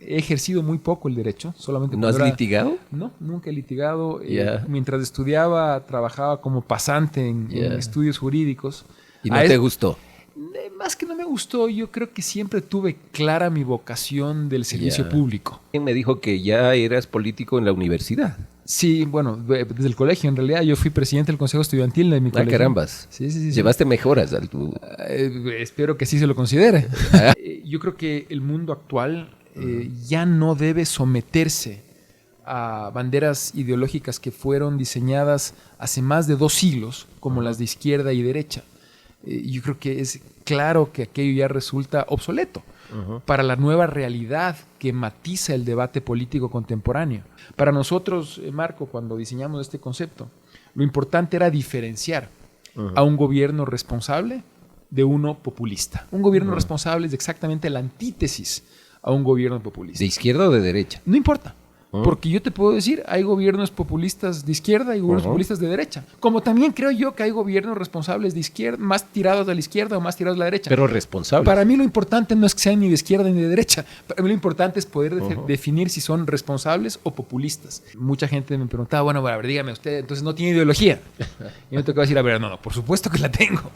he ejercido muy poco el derecho. Solamente ¿No has litigado? No, nunca he litigado. Mientras estudiaba, trabajaba como pasante en estudios jurídicos. ¿Y no te gustó? Más que no me gustó, yo creo que siempre tuve clara mi vocación del servicio público. Me dijo que ya eras político en la universidad. Sí, bueno, desde el colegio en realidad. Yo fui presidente del consejo estudiantil de mi colegio. Carambas. Sí. Llevaste mejoras al tu... Espero que sí se lo considere. Yo creo que el mundo actual ya no debe someterse a banderas ideológicas que fueron diseñadas hace más de 2 siglos, como las de izquierda y derecha. Yo creo que es claro que aquello ya resulta obsoleto para la nueva realidad que matiza el debate político contemporáneo. Para nosotros, Marco, cuando diseñamos este concepto, lo importante era diferenciar a un gobierno responsable de uno populista. Un gobierno responsable es exactamente la antítesis a un gobierno populista. ¿De izquierda o de derecha? No importa. Porque yo te puedo decir, hay gobiernos populistas de izquierda y gobiernos populistas de derecha. Como también creo yo que hay gobiernos responsables de izquierda, más tirados a la izquierda o más tirados a la derecha. Pero responsables. Para mí lo importante no es que sean ni de izquierda ni de derecha. Para mí lo importante es poder definir si son responsables o populistas. Mucha gente me preguntaba, bueno, a ver, dígame usted, entonces no tiene ideología. Y yo te acabo de decir, a ver, no, por supuesto que la tengo.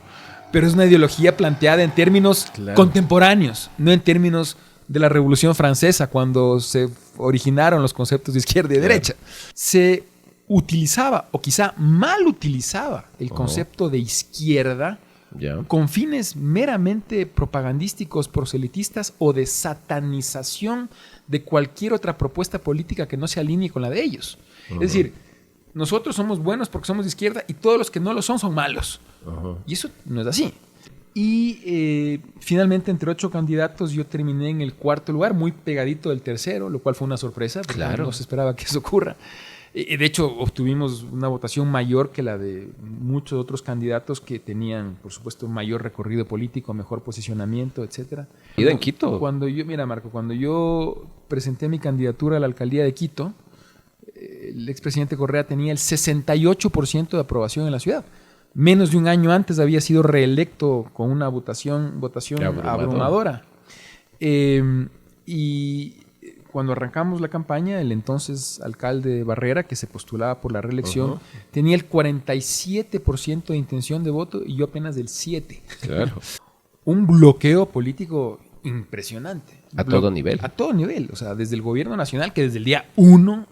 Pero es una ideología planteada en términos contemporáneos, no en términos de la Revolución Francesa, cuando se originaron los conceptos de izquierda y derecha. Se utilizaba, o quizá mal utilizaba, el concepto de izquierda con fines meramente propagandísticos, proselitistas o de satanización de cualquier otra propuesta política que no se alinee con la de ellos. Es decir, nosotros somos buenos porque somos de izquierda y todos los que no lo son malos. Y eso no es así. Y finalmente, entre 8 candidatos, yo terminé en el 4º lugar, muy pegadito del tercero, lo cual fue una sorpresa, porque no se esperaba que eso ocurra. De hecho, obtuvimos una votación mayor que la de muchos otros candidatos que tenían, por supuesto, mayor recorrido político, mejor posicionamiento, etc. ¿Y en Quito? Mira, Marco, cuando yo presenté mi candidatura a la alcaldía de Quito, el expresidente Correa tenía el 68% de aprobación en la ciudad. Menos de un año antes había sido reelecto con una votación abrumadora. Y cuando arrancamos la campaña, el entonces alcalde Barrera, que se postulaba por la reelección, tenía el 47% de intención de voto y yo apenas el 7%. Claro. Un bloqueo político impresionante. A todo nivel. A todo nivel. O sea, desde el gobierno nacional, que desde el día 1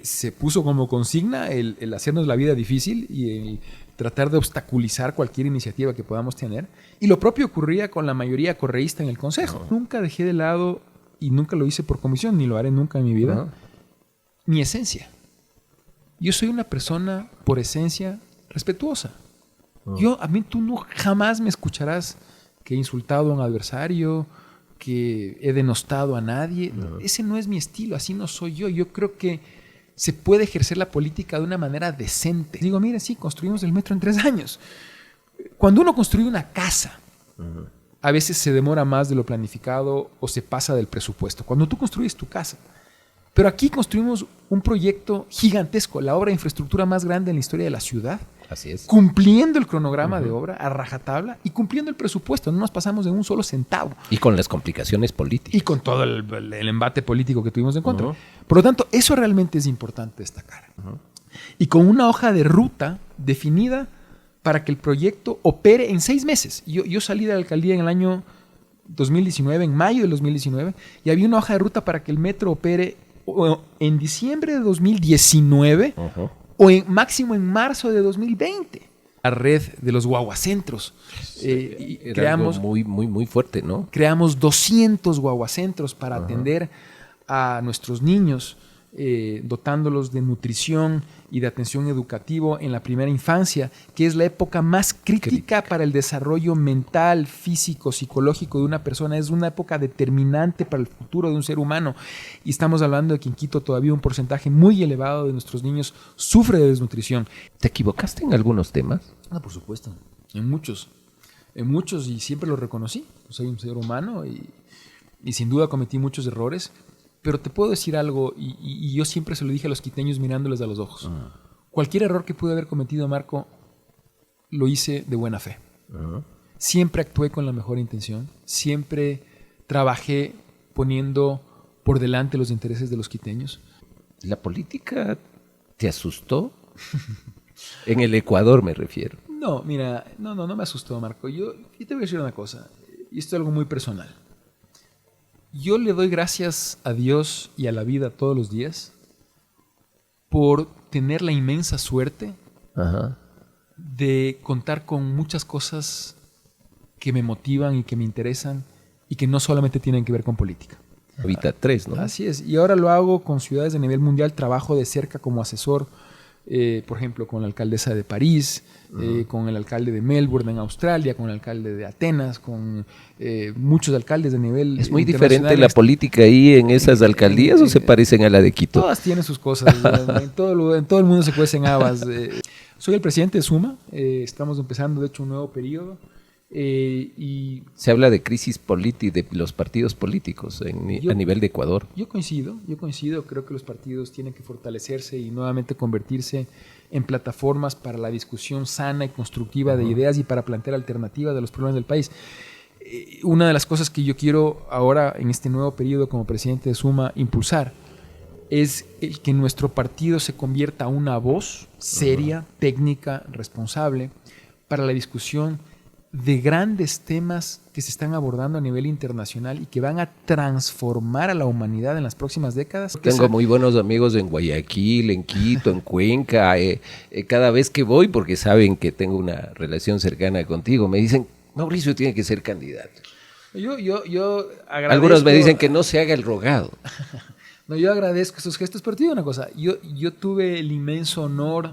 se puso como consigna el hacernos la vida difícil y el tratar de obstaculizar cualquier iniciativa que podamos tener. Y lo propio ocurría con la mayoría correísta en el Consejo. Nunca dejé de lado, y nunca lo hice por comisión, ni lo haré nunca en mi vida, mi esencia. Yo soy una persona, por esencia, respetuosa. A mí tú jamás me escucharás que he insultado a un adversario, que he denostado a nadie. Ese no es mi estilo, así no soy yo. Yo creo que se puede ejercer la política de una manera decente. Digo, mira, sí, construimos el metro en 3 años. Cuando uno construye una casa, a veces se demora más de lo planificado o se pasa del presupuesto. Cuando tú construyes tu casa. Pero aquí construimos un proyecto gigantesco, la obra de infraestructura más grande en la historia de la ciudad. Así es. Cumpliendo el cronograma de obra a rajatabla y cumpliendo el presupuesto. No nos pasamos de un solo centavo. Y con las complicaciones políticas. Y con todo el embate político que tuvimos en contra. Por lo tanto, eso realmente es importante destacar. Y con una hoja de ruta definida para que el proyecto opere en 6 meses. Yo salí de la alcaldía en el año 2019, en mayo del 2019, y había una hoja de ruta para que el metro opere en diciembre de 2019 o máximo en marzo de 2020. La red de los guaguacentros. Creamos algo muy fuerte, ¿no? Creamos 200 guaguacentros para atender a nuestros niños, dotándolos de nutrición y de atención educativa en la primera infancia, que es la época más crítica para el desarrollo mental, físico, psicológico de una persona. Es una época determinante para el futuro de un ser humano. Y estamos hablando de que en Quito todavía un porcentaje muy elevado de nuestros niños sufre de desnutrición. ¿Te equivocaste en algunos temas? No, por supuesto. En muchos. En muchos, y siempre lo reconocí. Soy un ser humano y sin duda cometí muchos errores. Pero te puedo decir algo, y yo siempre se lo dije a los quiteños mirándoles a los ojos. Cualquier error que pude haber cometido, Marco, lo hice de buena fe. Siempre actué con la mejor intención. Siempre trabajé poniendo por delante de los intereses de los quiteños. ¿La política te asustó? En el Ecuador me refiero. No, mira, no me asustó, Marco. Yo te voy a decir una cosa, y esto es algo muy personal. Yo le doy gracias a Dios y a la vida todos los días por tener la inmensa suerte de contar con muchas cosas que me motivan y que me interesan y que no solamente tienen que ver con política. Ahorita 3, ¿no? Así es. Y ahora lo hago con ciudades de nivel mundial. Trabajo de cerca como asesor, por ejemplo, con la alcaldesa de París, con el alcalde de Melbourne en Australia, con el alcalde de Atenas, con muchos alcaldes de nivel ¿Es muy diferente la política ahí en esas alcaldías o se parecen a la de Quito? Todas tienen sus cosas. En todo el mundo se cuecen habas. Soy el presidente de Suma. Estamos empezando, de hecho, un nuevo periodo. Y se habla de crisis política de los partidos políticos a nivel de Ecuador. Yo coincido, creo que los partidos tienen que fortalecerse y nuevamente convertirse en plataformas para la discusión sana y constructiva de ideas y para plantear alternativas de los problemas del país. Una de las cosas que yo quiero ahora en este nuevo periodo como presidente de Suma impulsar es el que nuestro partido se convierta en una voz seria, técnica, responsable para la discusión de grandes temas que se están abordando a nivel internacional y que van a transformar a la humanidad en las próximas décadas. Tengo muy buenos amigos en Guayaquil, en Quito, en Cuenca. Cada vez que voy, porque saben que tengo una relación cercana contigo, me dicen, Mauricio tiene que ser candidato. Yo agradezco. Algunos me dicen que no se haga el rogado. No, yo agradezco esos gestos, pero te digo una cosa, yo tuve el inmenso honor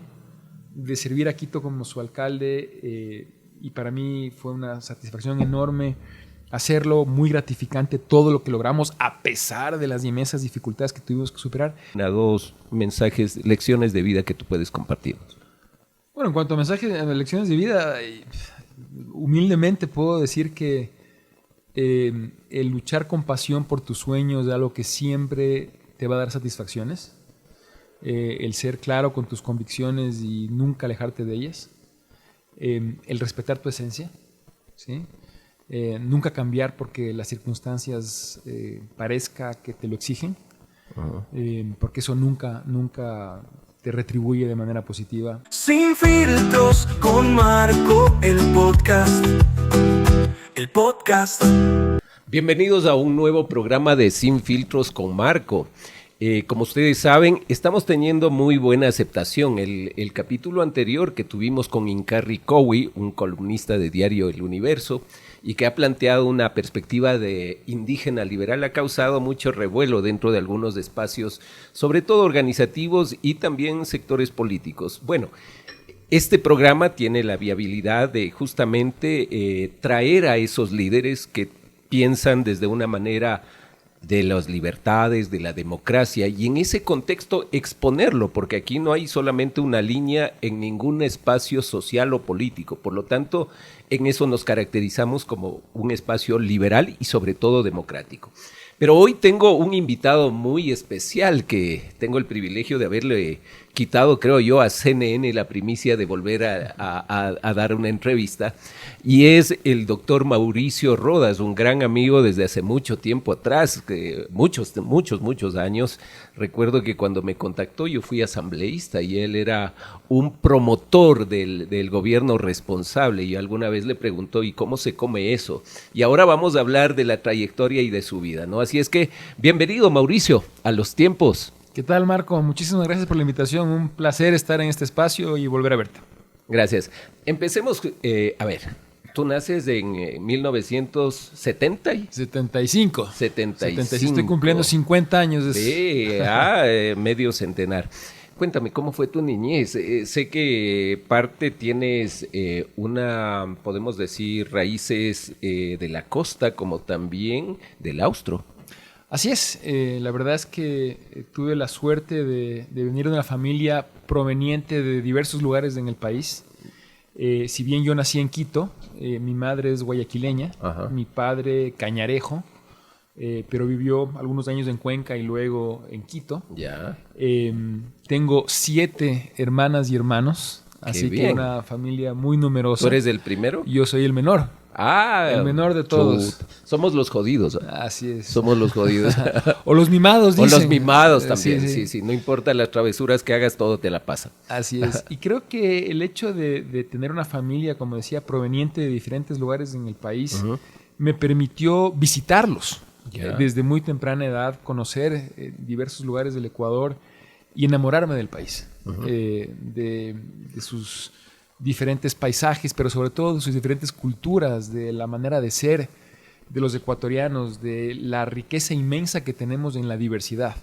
de servir a Quito como su alcalde, y para mí fue una satisfacción enorme hacerlo, muy gratificante todo lo que logramos a pesar de las inmensas dificultades que tuvimos que superar. 2 mensajes, lecciones de vida que tú puedes compartirnos. Bueno, en cuanto a mensajes, lecciones de vida, humildemente puedo decir que el luchar con pasión por tus sueños es algo que siempre te va a dar satisfacciones. El ser claro con tus convicciones y nunca alejarte de ellas. El respetar tu esencia, ¿sí? Nunca cambiar porque las circunstancias parezca que te lo exigen, porque eso nunca te retribuye de manera positiva. Sin filtros con Marco, el podcast. Bienvenidos a un nuevo programa de Sin Filtros con Marco. Como ustedes saben, estamos teniendo muy buena aceptación. El capítulo anterior que tuvimos con Incarri Cowi, un columnista de diario El Universo, y que ha planteado una perspectiva de indígena liberal, ha causado mucho revuelo dentro de algunos espacios, sobre todo organizativos y también sectores políticos. Bueno, este programa tiene la viabilidad de justamente traer a esos líderes que piensan desde una manera de las libertades, de la democracia, y en ese contexto exponerlo, porque aquí no hay solamente una línea en ningún espacio social o político, por lo tanto, en eso nos caracterizamos como un espacio liberal y sobre todo democrático. Pero hoy tengo un invitado muy especial que tengo el privilegio de haberle quitado, creo yo, a CNN la primicia de volver a dar una entrevista, y es el doctor Mauricio Rodas, un gran amigo desde hace mucho tiempo atrás, muchos años. Recuerdo que cuando me contactó yo fui asambleísta y él era un promotor del gobierno responsable, y alguna vez le preguntó, ¿y cómo se come eso? Y ahora vamos a hablar de la trayectoria y de su vida, ¿no? Así es que, bienvenido Mauricio, a los tiempos. ¿Qué tal, Marco? Muchísimas gracias por la invitación. Un placer estar en este espacio y volver a verte. Gracias. Empecemos, a ver, tú naces en 1970. 75. 75. Estoy cumpliendo 50 años. Sí, medio centenar. Cuéntame, ¿cómo fue tu niñez? Sé que parte tienes podemos decir, raíces de la costa como también del austro. Así es, la verdad es que tuve la suerte de venir de una familia proveniente de diversos lugares en el país. Si bien yo nací en Quito, mi madre es guayaquileña, mi padre cañarejo, pero vivió algunos años en Cuenca y luego en Quito. Ya. Tengo 7 hermanas y hermanos, así que una familia muy numerosa. ¿Tú eres el primero? Yo soy el menor. El menor de todos. Somos los jodidos. Así es. Somos los jodidos. O los mimados, dicen. O los mimados también, Sí. sí. No importa las travesuras que hagas, todo te la pasa. Así es. Y creo que el hecho de tener una familia, como decía, proveniente de diferentes lugares en el país, me permitió visitarlos. Desde muy temprana edad, conocer diversos lugares del Ecuador y enamorarme del país, de sus diferentes paisajes, pero sobre todo de sus diferentes culturas, de la manera de ser de los ecuatorianos, de la riqueza inmensa que tenemos en la diversidad.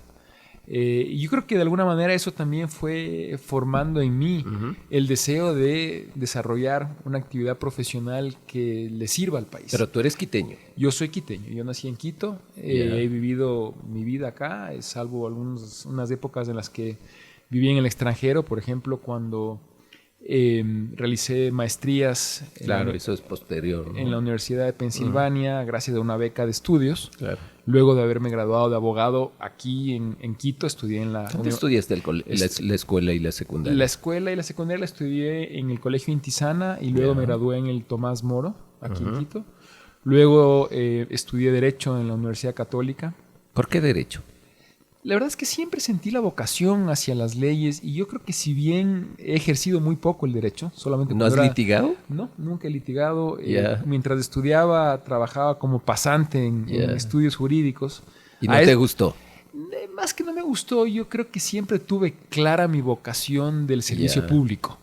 Y yo creo que de alguna manera eso también fue formando en mí el deseo de desarrollar una actividad profesional que le sirva al país. Pero tú eres quiteño. Yo soy quiteño, yo nací en Quito, he vivido mi vida acá, salvo unas épocas en las que viví en el extranjero, por ejemplo, cuando realicé maestrías Eso es posterior, ¿no? en la Universidad de Pensilvania, gracias a una beca de estudios. Claro. Luego de haberme graduado de abogado aquí en Quito, estudié en la... ¿Dónde estudiaste la escuela y la secundaria? La escuela y la secundaria la estudié en el Colegio Intisana y luego me gradué en el Tomás Moro, aquí en Quito. Luego estudié Derecho en la Universidad Católica. ¿Por qué Derecho? La verdad es que siempre sentí la vocación hacia las leyes y yo creo que si bien he ejercido muy poco el derecho, solamente... ¿No has litigado? No, nunca he litigado. Mientras estudiaba, trabajaba como pasante en estudios jurídicos. ¿Y no te gustó? Más que no me gustó, yo creo que siempre tuve clara mi vocación del servicio público.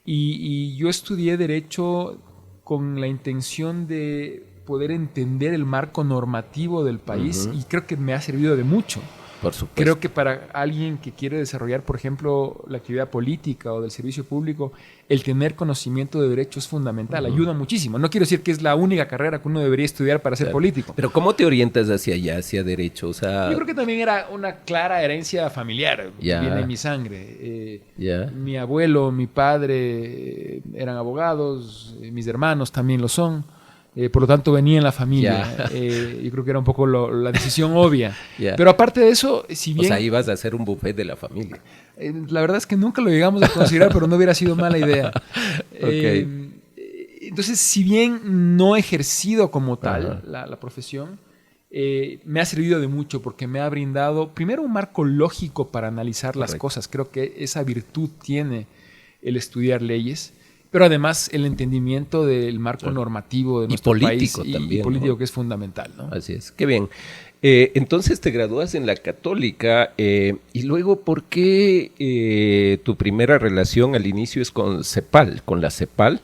Y yo estudié Derecho con la intención de poder entender el marco normativo del país y creo que me ha servido de mucho. Por supuesto. Creo que para alguien que quiere desarrollar, por ejemplo, la actividad política o del servicio público, el tener conocimiento de derecho es fundamental, ayuda muchísimo. No quiero decir que es la única carrera que uno debería estudiar para ser político. Pero ¿cómo te orientas hacia allá, hacia derecho? O sea... Yo creo que también era una clara herencia familiar, viene en mi sangre. Mi abuelo, mi padre eran abogados, mis hermanos también lo son. Por lo tanto, venía en la familia. Yo creo que era un poco la decisión obvia. Pero aparte de eso, si bien... O sea, ibas a hacer un buffet de la familia. La verdad es que nunca lo llegamos a considerar, pero no hubiera sido mala idea. Entonces, si bien no he ejercido como tal la profesión, me ha servido de mucho porque me ha brindado, primero, un marco lógico para analizar las cosas. Creo que esa virtud tiene el estudiar leyes. Pero además el entendimiento del marco normativo de nuestro país también, y político, ¿no? Que es fundamental, ¿no? Así es, qué bien. Entonces te gradúas en la Católica y luego, ¿por qué tu primera relación al inicio es con CEPAL, con la CEPAL?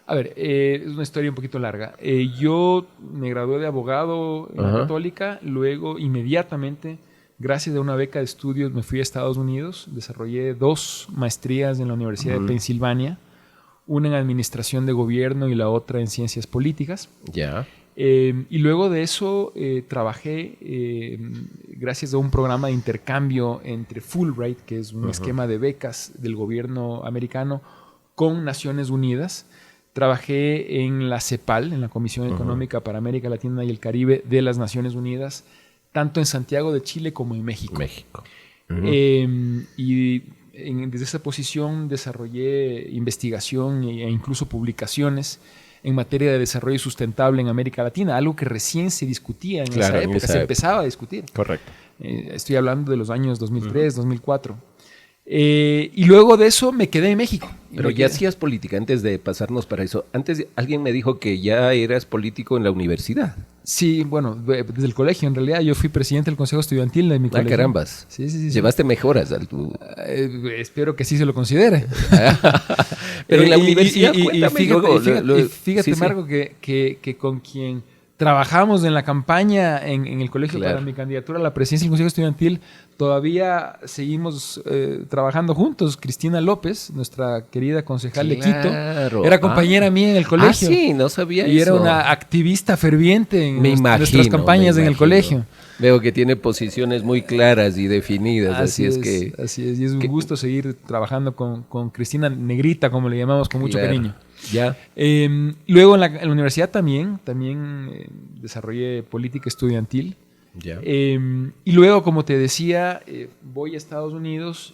A ver, es una historia un poquito larga. Yo me gradué de abogado en la Católica, luego inmediatamente, gracias a una beca de estudios, me fui a Estados Unidos, desarrollé 2 maestrías en la Universidad de Pensilvania, una en Administración de Gobierno y la otra en Ciencias Políticas. Y luego de eso trabajé gracias a un programa de intercambio entre Fulbright, que es un esquema de becas del gobierno americano, con Naciones Unidas. Trabajé en la CEPAL, en la Comisión Económica para América Latina y el Caribe de las Naciones Unidas, tanto en Santiago de Chile como en México. Y desde esa posición desarrollé investigación e incluso publicaciones en materia de desarrollo sustentable en América Latina, algo que recién se discutía en esa época, se empezaba a discutir. Correcto. Estoy hablando de los años 2003, 2004. Y luego de eso me quedé en México. Pero ya hacías política antes de pasarnos para eso. Antes alguien me dijo que ya eras político en la universidad. Sí, bueno, desde el colegio en realidad. Yo fui presidente del consejo estudiantil de mi colegio. Carambas. Sí. Llevaste mejoras al tu... espero que sí se lo considere. Pero en la universidad, fíjate, Marco, que con quien trabajamos en la campaña en el colegio para mi candidatura a la presidencia del Consejo Estudiantil, todavía seguimos trabajando juntos. Cristina López, nuestra querida concejal de Quito, era compañera mía en el colegio. Sí, no sabía y eso. Era una activista ferviente en nuestras campañas en el colegio. Veo que tiene posiciones muy claras y definidas. Así es. Y es un gusto seguir trabajando con Cristina Negrita, como le llamamos con mucho cariño. Luego en la universidad también desarrollé política estudiantil. Y luego, como te decía, voy a Estados Unidos,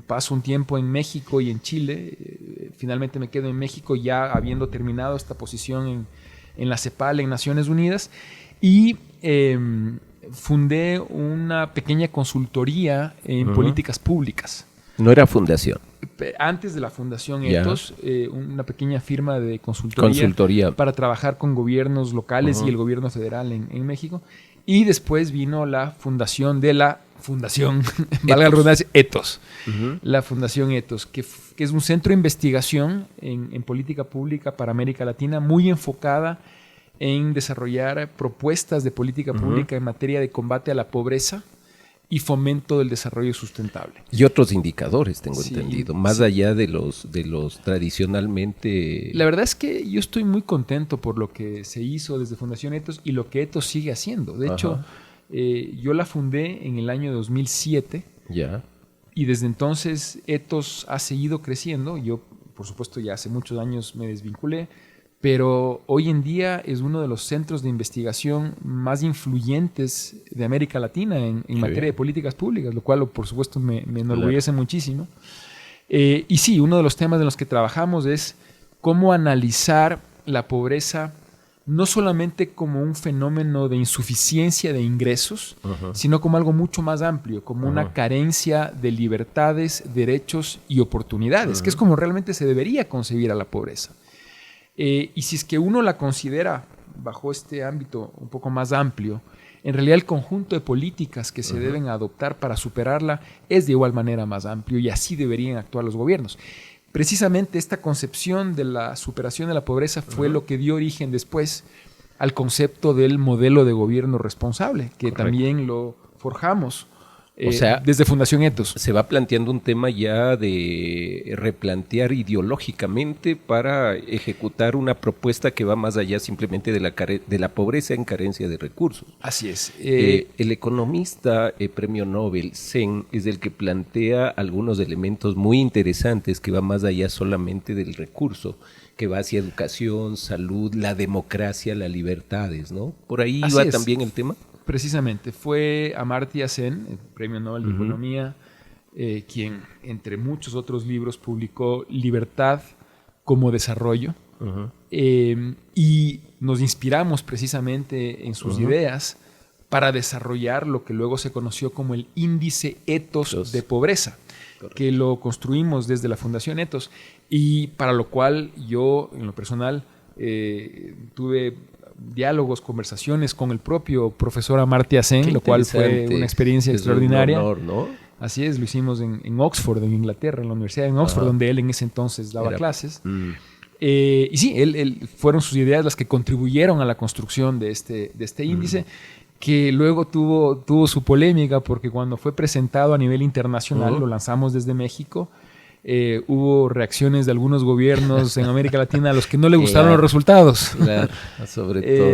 paso un tiempo en México y en Chile, finalmente me quedo en México ya habiendo terminado esta posición en la CEPAL, en Naciones Unidas, y fundé una pequeña consultoría en políticas públicas. No era fundación. Antes de la Fundación Ethos, una pequeña firma de consultoría para trabajar con gobiernos locales y el gobierno federal en México. Y después vino la fundación de la Fundación, valga la redundancia, Ethos. La Fundación Ethos, que es un centro de investigación en política pública para América Latina, muy enfocada en desarrollar propuestas de política pública en materia de combate a la pobreza y fomento del desarrollo sustentable. Y otros indicadores, tengo entendido, más allá de los tradicionalmente... La verdad es que yo estoy muy contento por lo que se hizo desde Fundación Ethos y lo que Ethos sigue haciendo. De hecho, yo la fundé en el año 2007 y desde entonces Ethos ha seguido creciendo. Yo, por supuesto, ya hace muchos años me desvinculé, pero hoy en día es uno de los centros de investigación más influyentes de América Latina en materia de políticas públicas, lo cual, por supuesto, me enorgullece muchísimo. Y sí, uno de los temas en los que trabajamos es cómo analizar la pobreza no solamente como un fenómeno de insuficiencia de ingresos, sino como algo mucho más amplio, como una carencia de libertades, derechos y oportunidades, que es como realmente se debería concebir a la pobreza. Y si es que uno la considera bajo este ámbito un poco más amplio, en realidad el conjunto de políticas que se deben adoptar para superarla es de igual manera más amplio y así deberían actuar los gobiernos. Precisamente esta concepción de la superación de la pobreza fue lo que dio origen después al concepto del modelo de gobierno responsable, que también lo forjamos. O sea, desde Fundación Ethos. Se va planteando un tema ya de replantear ideológicamente para ejecutar una propuesta que va más allá simplemente de la pobreza en carencia de recursos. Así es. El economista premio Nobel, Sen, es el que plantea algunos elementos muy interesantes que van más allá solamente del recurso, que va hacia educación, salud, la democracia, las libertades, ¿no? Por ahí va también el tema. Precisamente, fue Amartya Sen, el premio Nobel de Economía, quien, entre muchos otros libros, publicó Libertad como Desarrollo. Y nos inspiramos precisamente en sus ideas para desarrollar lo que luego se conoció como el Índice Ethos de Pobreza, que lo construimos desde la Fundación Ethos y para lo cual yo, en lo personal, tuve diálogos, conversaciones con el propio profesor Amartya Sen, lo cual fue una experiencia extraordinaria. Un honor, ¿no? Así es, lo hicimos en Oxford, en Inglaterra, en la Universidad de Oxford, donde él en ese entonces daba clases. Y sí, fueron sus ideas las que contribuyeron a la construcción de este índice, que luego tuvo su polémica, porque cuando fue presentado a nivel internacional, lo lanzamos desde México, hubo reacciones de algunos gobiernos en América Latina a los que no le gustaron los resultados. Claro, sobre todo.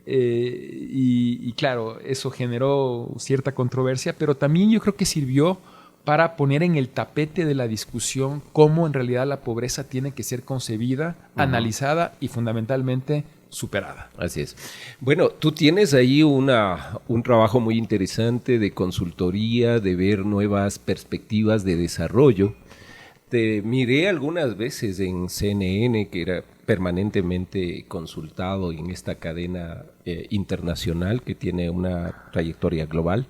Y claro, eso generó cierta controversia, pero también yo creo que sirvió para poner en el tapete de la discusión cómo en realidad la pobreza tiene que ser concebida, analizada y fundamentalmente superada. Así es. Bueno, tú tienes ahí un trabajo muy interesante de consultoría, de ver nuevas perspectivas de desarrollo. Te miré algunas veces en CNN, que era permanentemente consultado en esta cadena internacional que tiene una trayectoria global.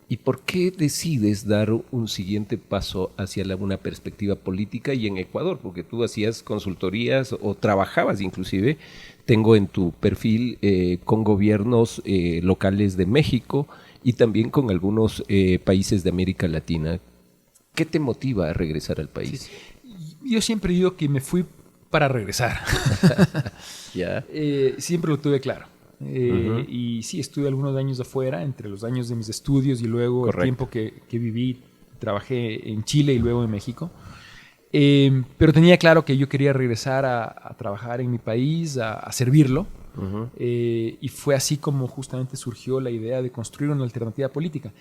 ¿Y por qué decides dar un siguiente paso hacia una perspectiva política y en Ecuador? Porque tú hacías consultorías o trabajabas inclusive, tengo en tu perfil, con gobiernos locales de México y también con algunos países de América Latina. ¿Qué te motiva a regresar al país? Sí. Yo siempre digo que me fui para regresar. ¿Ya? Siempre lo tuve claro. Y sí, estuve algunos años afuera, entre los años de mis estudios y luego el tiempo que viví, trabajé en Chile y luego en México. Pero tenía claro que yo quería regresar a trabajar en mi país, a servirlo. Y fue así como justamente surgió la idea de construir una alternativa política.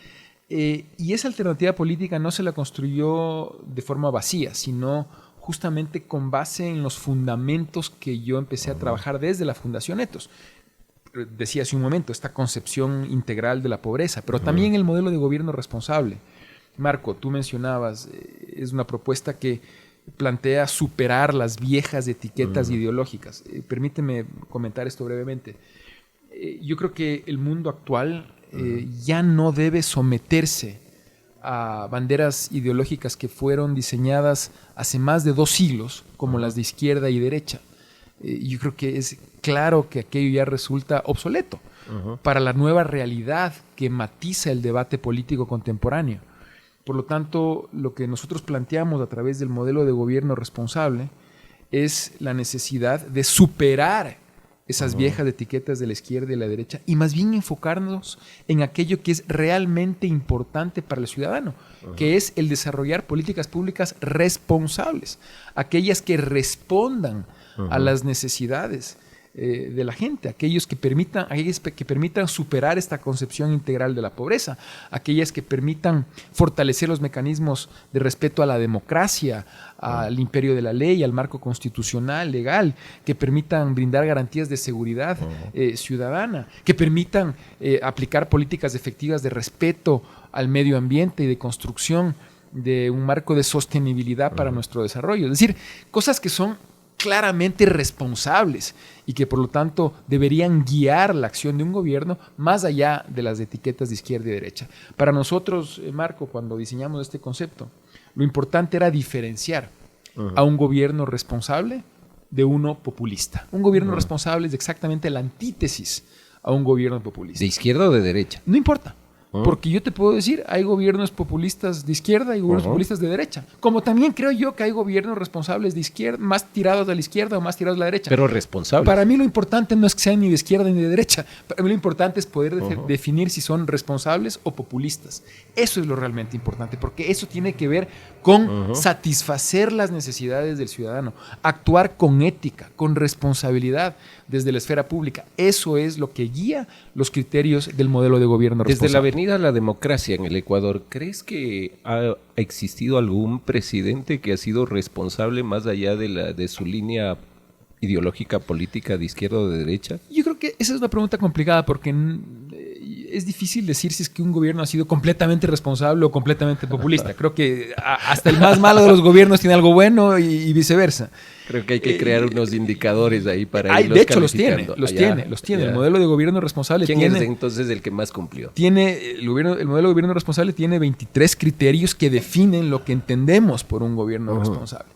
Y esa alternativa política no se la construyó de forma vacía, sino justamente con base en los fundamentos que yo empecé a trabajar desde la Fundación Ethos. Decía hace un momento, esta concepción integral de la pobreza, pero también el modelo de gobierno responsable. Marco, tú mencionabas, es una propuesta que plantea superar las viejas etiquetas ideológicas. Permíteme comentar esto brevemente. Yo creo que el mundo actual ya no debe someterse a banderas ideológicas que fueron diseñadas hace más de 2 siglos, como las de izquierda y derecha. Yo creo que es claro que aquello ya resulta obsoleto para la nueva realidad que matiza el debate político contemporáneo. Por lo tanto, lo que nosotros planteamos a través del modelo de gobierno responsable es la necesidad de superar esas viejas etiquetas de la izquierda y la derecha y más bien enfocarnos en aquello que es realmente importante para el ciudadano, que es el desarrollar políticas públicas responsables, aquellas que respondan a las necesidades de la gente, aquellas que permitan superar esta concepción integral de la pobreza, aquellas que permitan fortalecer los mecanismos de respeto a la democracia, al imperio de la ley, al marco constitucional, legal, que permitan brindar garantías de seguridad ciudadana, que permitan aplicar políticas efectivas de respeto al medio ambiente y de construcción de un marco de sostenibilidad para nuestro desarrollo. Es decir, cosas que son claramente responsables y que por lo tanto deberían guiar la acción de un gobierno más allá de las etiquetas de izquierda y derecha. Para nosotros, Marco, cuando diseñamos este concepto, lo importante era diferenciar a un gobierno responsable de uno populista. Un gobierno responsable es exactamente la antítesis a un gobierno populista. ¿De izquierda o de derecha? No importa. Porque yo te puedo decir, hay gobiernos populistas de izquierda y gobiernos populistas de derecha. Como también creo yo que hay gobiernos responsables de izquierda, más tirados a la izquierda o más tirados a la derecha. Pero responsables. Para mí lo importante no es que sean ni de izquierda ni de derecha. Para mí lo importante es poder definir si son responsables o populistas. Eso es lo realmente importante, porque eso tiene que ver con satisfacer las necesidades del ciudadano, actuar con ética, con responsabilidad desde la esfera pública. Eso es lo que guía los criterios del modelo de gobierno responsable. Desde la avenida a la democracia en el Ecuador, ¿crees que ha existido algún presidente que ha sido responsable más allá de su línea ideológica política de izquierda o de derecha? Yo creo que esa es una pregunta complicada porque es difícil decir si es que un gobierno ha sido completamente responsable o completamente populista. Creo que hasta el más malo de los gobiernos tiene algo bueno y viceversa. Creo que hay que crear unos indicadores ahí para irlos de hecho, los calificando. tiene. El modelo de gobierno responsable ¿Quién es entonces el que más cumplió? El modelo de gobierno responsable tiene 23 criterios que definen lo que entendemos por un gobierno responsable.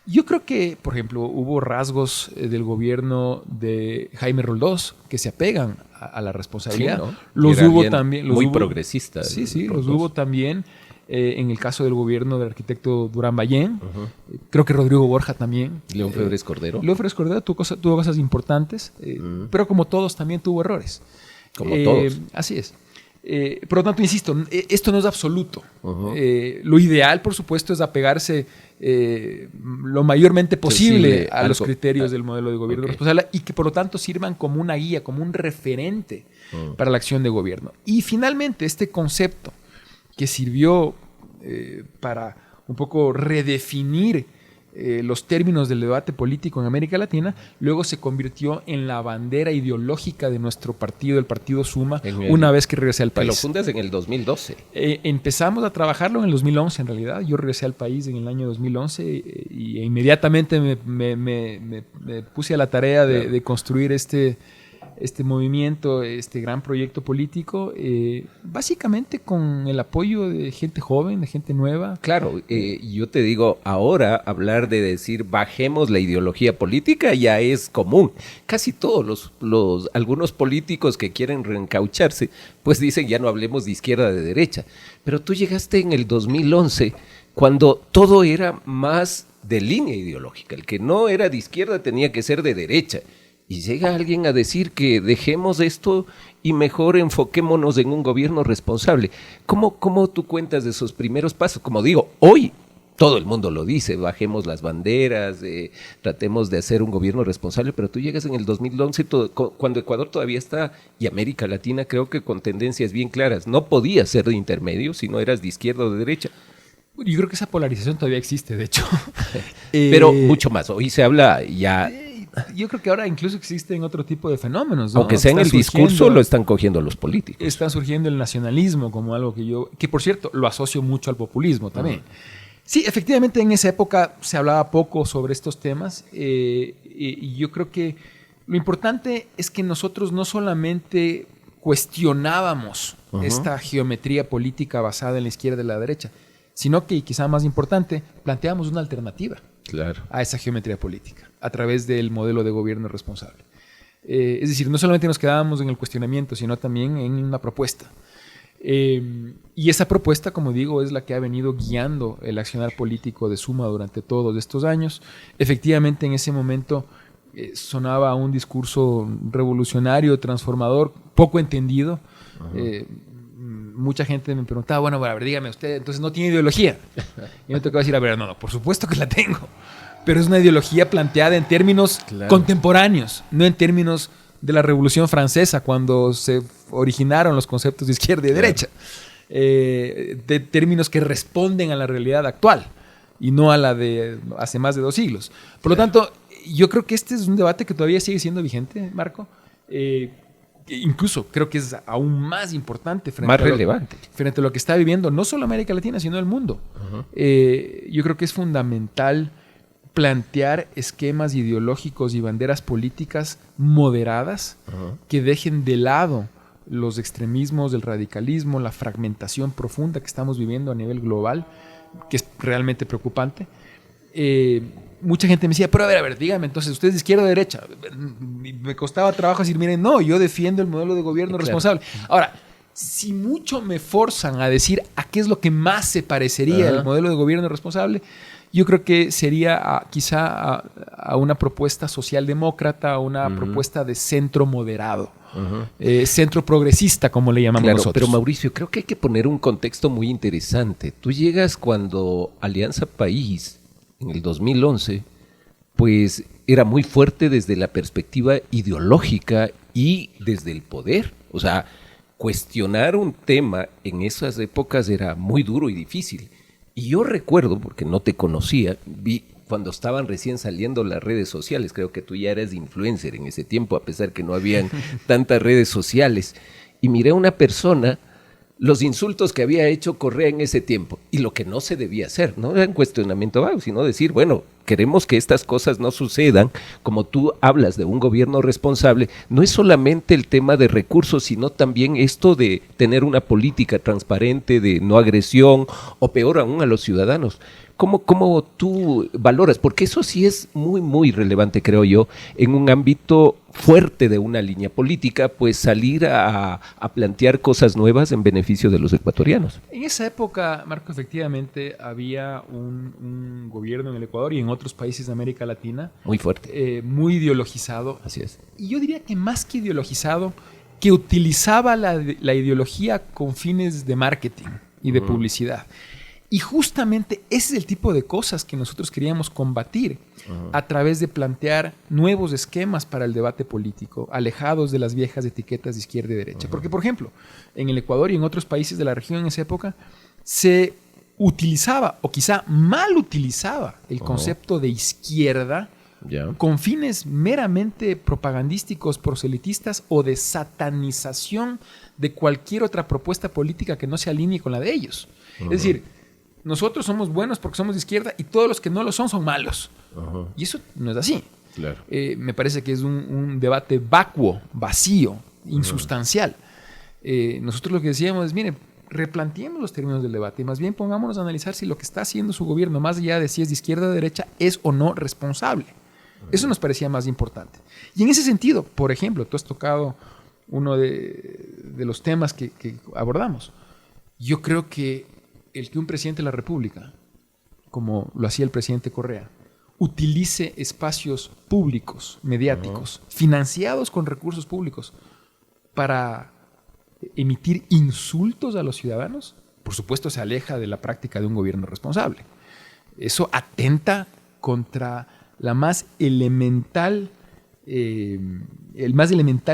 Yo creo que, por ejemplo, hubo rasgos del gobierno de Jaime Roldós que se apegan a la responsabilidad. Sí, ¿no? Los hubo también. Muy progresista. Sí, los hubo también en el caso del gobierno del arquitecto Durán Ballén. Creo que Rodrigo Borja también. León Febres Cordero. León Febres Cordero tuvo cosas importantes, pero como todos también tuvo errores. Como todos. Así es. Por lo tanto, insisto, esto no es absoluto. Lo ideal, por supuesto, es apegarse lo mayormente posible a los criterios del modelo de gobierno responsable y que por lo tanto sirvan como una guía, como un referente para la acción de gobierno. Y finalmente, este concepto que sirvió para un poco redefinir los términos del debate político en América Latina, luego se convirtió en la bandera ideológica de nuestro partido, el Partido Suma, una vez que regresé al país. Lo fundas en el 2012. Empezamos a trabajarlo en el 2011, en realidad. Yo regresé al país en el año 2011 y inmediatamente me puse a la tarea de construir este movimiento, este gran proyecto político, básicamente con el apoyo de gente joven, de gente nueva. Claro, yo te digo, ahora hablar de decir bajemos la ideología política ya es común. Casi todos algunos políticos que quieren reencaucharse, pues dicen ya no hablemos de izquierda, de derecha. Pero tú llegaste en el 2011 cuando todo era más de línea ideológica. El que no era de izquierda tenía que ser de derecha. Y llega alguien a decir que dejemos esto y mejor enfoquémonos en un gobierno responsable. ¿Cómo tú cuentas de esos primeros pasos? Como digo, hoy todo el mundo lo dice, bajemos las banderas, tratemos de hacer un gobierno responsable, pero tú llegas en el 2011 cuando Ecuador todavía está, y América Latina creo que con tendencias bien claras. No podías ser de intermedio si no eras de izquierda o de derecha. Yo creo que esa polarización todavía existe, de hecho. Pero mucho más. Hoy se habla ya... Yo creo que ahora incluso existen otro tipo de fenómenos, ¿no? Aunque sea en el discurso, lo están cogiendo los políticos. Está surgiendo el nacionalismo como algo que por cierto, lo asocio mucho al populismo también. Sí, efectivamente en esa época se hablaba poco sobre estos temas y yo creo que lo importante es que nosotros no solamente cuestionábamos esta geometría política basada en la izquierda y la derecha, sino que, y quizá más importante, planteábamos una alternativa a esa geometría política a través del modelo de gobierno responsable. Es decir, no solamente nos quedábamos en el cuestionamiento, sino también en una propuesta. Y esa propuesta, como digo, es la que ha venido guiando el accionar político de Suma durante todos estos años. Efectivamente, en ese momento sonaba un discurso revolucionario, transformador, poco entendido. Mucha gente me preguntaba, bueno, a ver, dígame usted, entonces no tiene ideología. Y me tocaba decir, a ver, no, por supuesto que la tengo. Pero es una ideología planteada en términos contemporáneos, no en términos de la Revolución Francesa, cuando se originaron los conceptos de izquierda y derecha. De términos que responden a la realidad actual y no a la de hace más de 2 siglos. Por lo tanto, yo creo que este es un debate que todavía sigue siendo vigente, Marco. Incluso creo que es aún más importante frente a lo que está viviendo no solo América Latina, sino el mundo. Yo creo que es fundamental plantear esquemas ideológicos y banderas políticas moderadas que dejen de lado los extremismos del radicalismo, la fragmentación profunda que estamos viviendo a nivel global, que es realmente preocupante. Mucha gente me decía, pero a ver, dígame, entonces, ¿usted es de izquierda o de derecha? Me costaba trabajo decir, miren, no, yo defiendo el modelo de gobierno responsable. Ahora, si mucho me forzan a decir a qué es lo que más se parecería el modelo de gobierno responsable, yo creo que sería quizá a una propuesta socialdemócrata, a una propuesta de centro moderado, centro progresista, como le llamamos nosotros. Pero Mauricio, creo que hay que poner un contexto muy interesante. Tú llegas cuando Alianza País, en el 2011, pues era muy fuerte desde la perspectiva ideológica y desde el poder. O sea, cuestionar un tema en esas épocas era muy duro y difícil. Y yo recuerdo, porque no te conocía, vi cuando estaban recién saliendo las redes sociales, creo que tú ya eras influencer en ese tiempo, a pesar que no habían tantas redes sociales, y miré a una persona, los insultos que había hecho Correa en ese tiempo, y lo que no se debía hacer, no era un cuestionamiento vago, sino decir, bueno, queremos que estas cosas no sucedan, como tú hablas de un gobierno responsable, no es solamente el tema de recursos, sino también esto de tener una política transparente, de no agresión, o peor aún a los ciudadanos. ¿Cómo tú valoras? Porque eso sí es muy, muy relevante, creo yo, en un ámbito fuerte de una línea política, pues salir a plantear cosas nuevas en beneficio de los ecuatorianos. En esa época, Marco, efectivamente había un gobierno en el Ecuador y en otros países de América Latina muy fuerte, muy ideologizado. Así es. Y yo diría que más que ideologizado, que utilizaba la ideología con fines de marketing y de publicidad. Y justamente ese es el tipo de cosas que nosotros queríamos combatir a través de plantear nuevos esquemas para el debate político, alejados de las viejas etiquetas de izquierda y derecha. Porque, por ejemplo, en el Ecuador y en otros países de la región en esa época, se utilizaba, o quizá mal utilizaba, el concepto de izquierda con fines meramente propagandísticos, proselitistas o de satanización de cualquier otra propuesta política que no se alinee con la de ellos. Es decir, nosotros somos buenos porque somos de izquierda y todos los que no lo son malos. Y eso no es así. Claro. Me parece que es un debate vacuo, vacío, insustancial. Nosotros lo que decíamos es, mire, replanteemos los términos del debate y más bien pongámonos a analizar si lo que está haciendo su gobierno, más allá de si es de izquierda o de derecha, es o no responsable. Eso nos parecía más importante. Y en ese sentido, por ejemplo, tú has tocado uno de los temas que abordamos. Yo creo que el que un presidente de la República, como lo hacía el presidente Correa, utilice espacios públicos, mediáticos, financiados con recursos públicos, para emitir insultos a los ciudadanos, por supuesto se aleja de la práctica de un gobierno responsable. Eso atenta contra el más elemental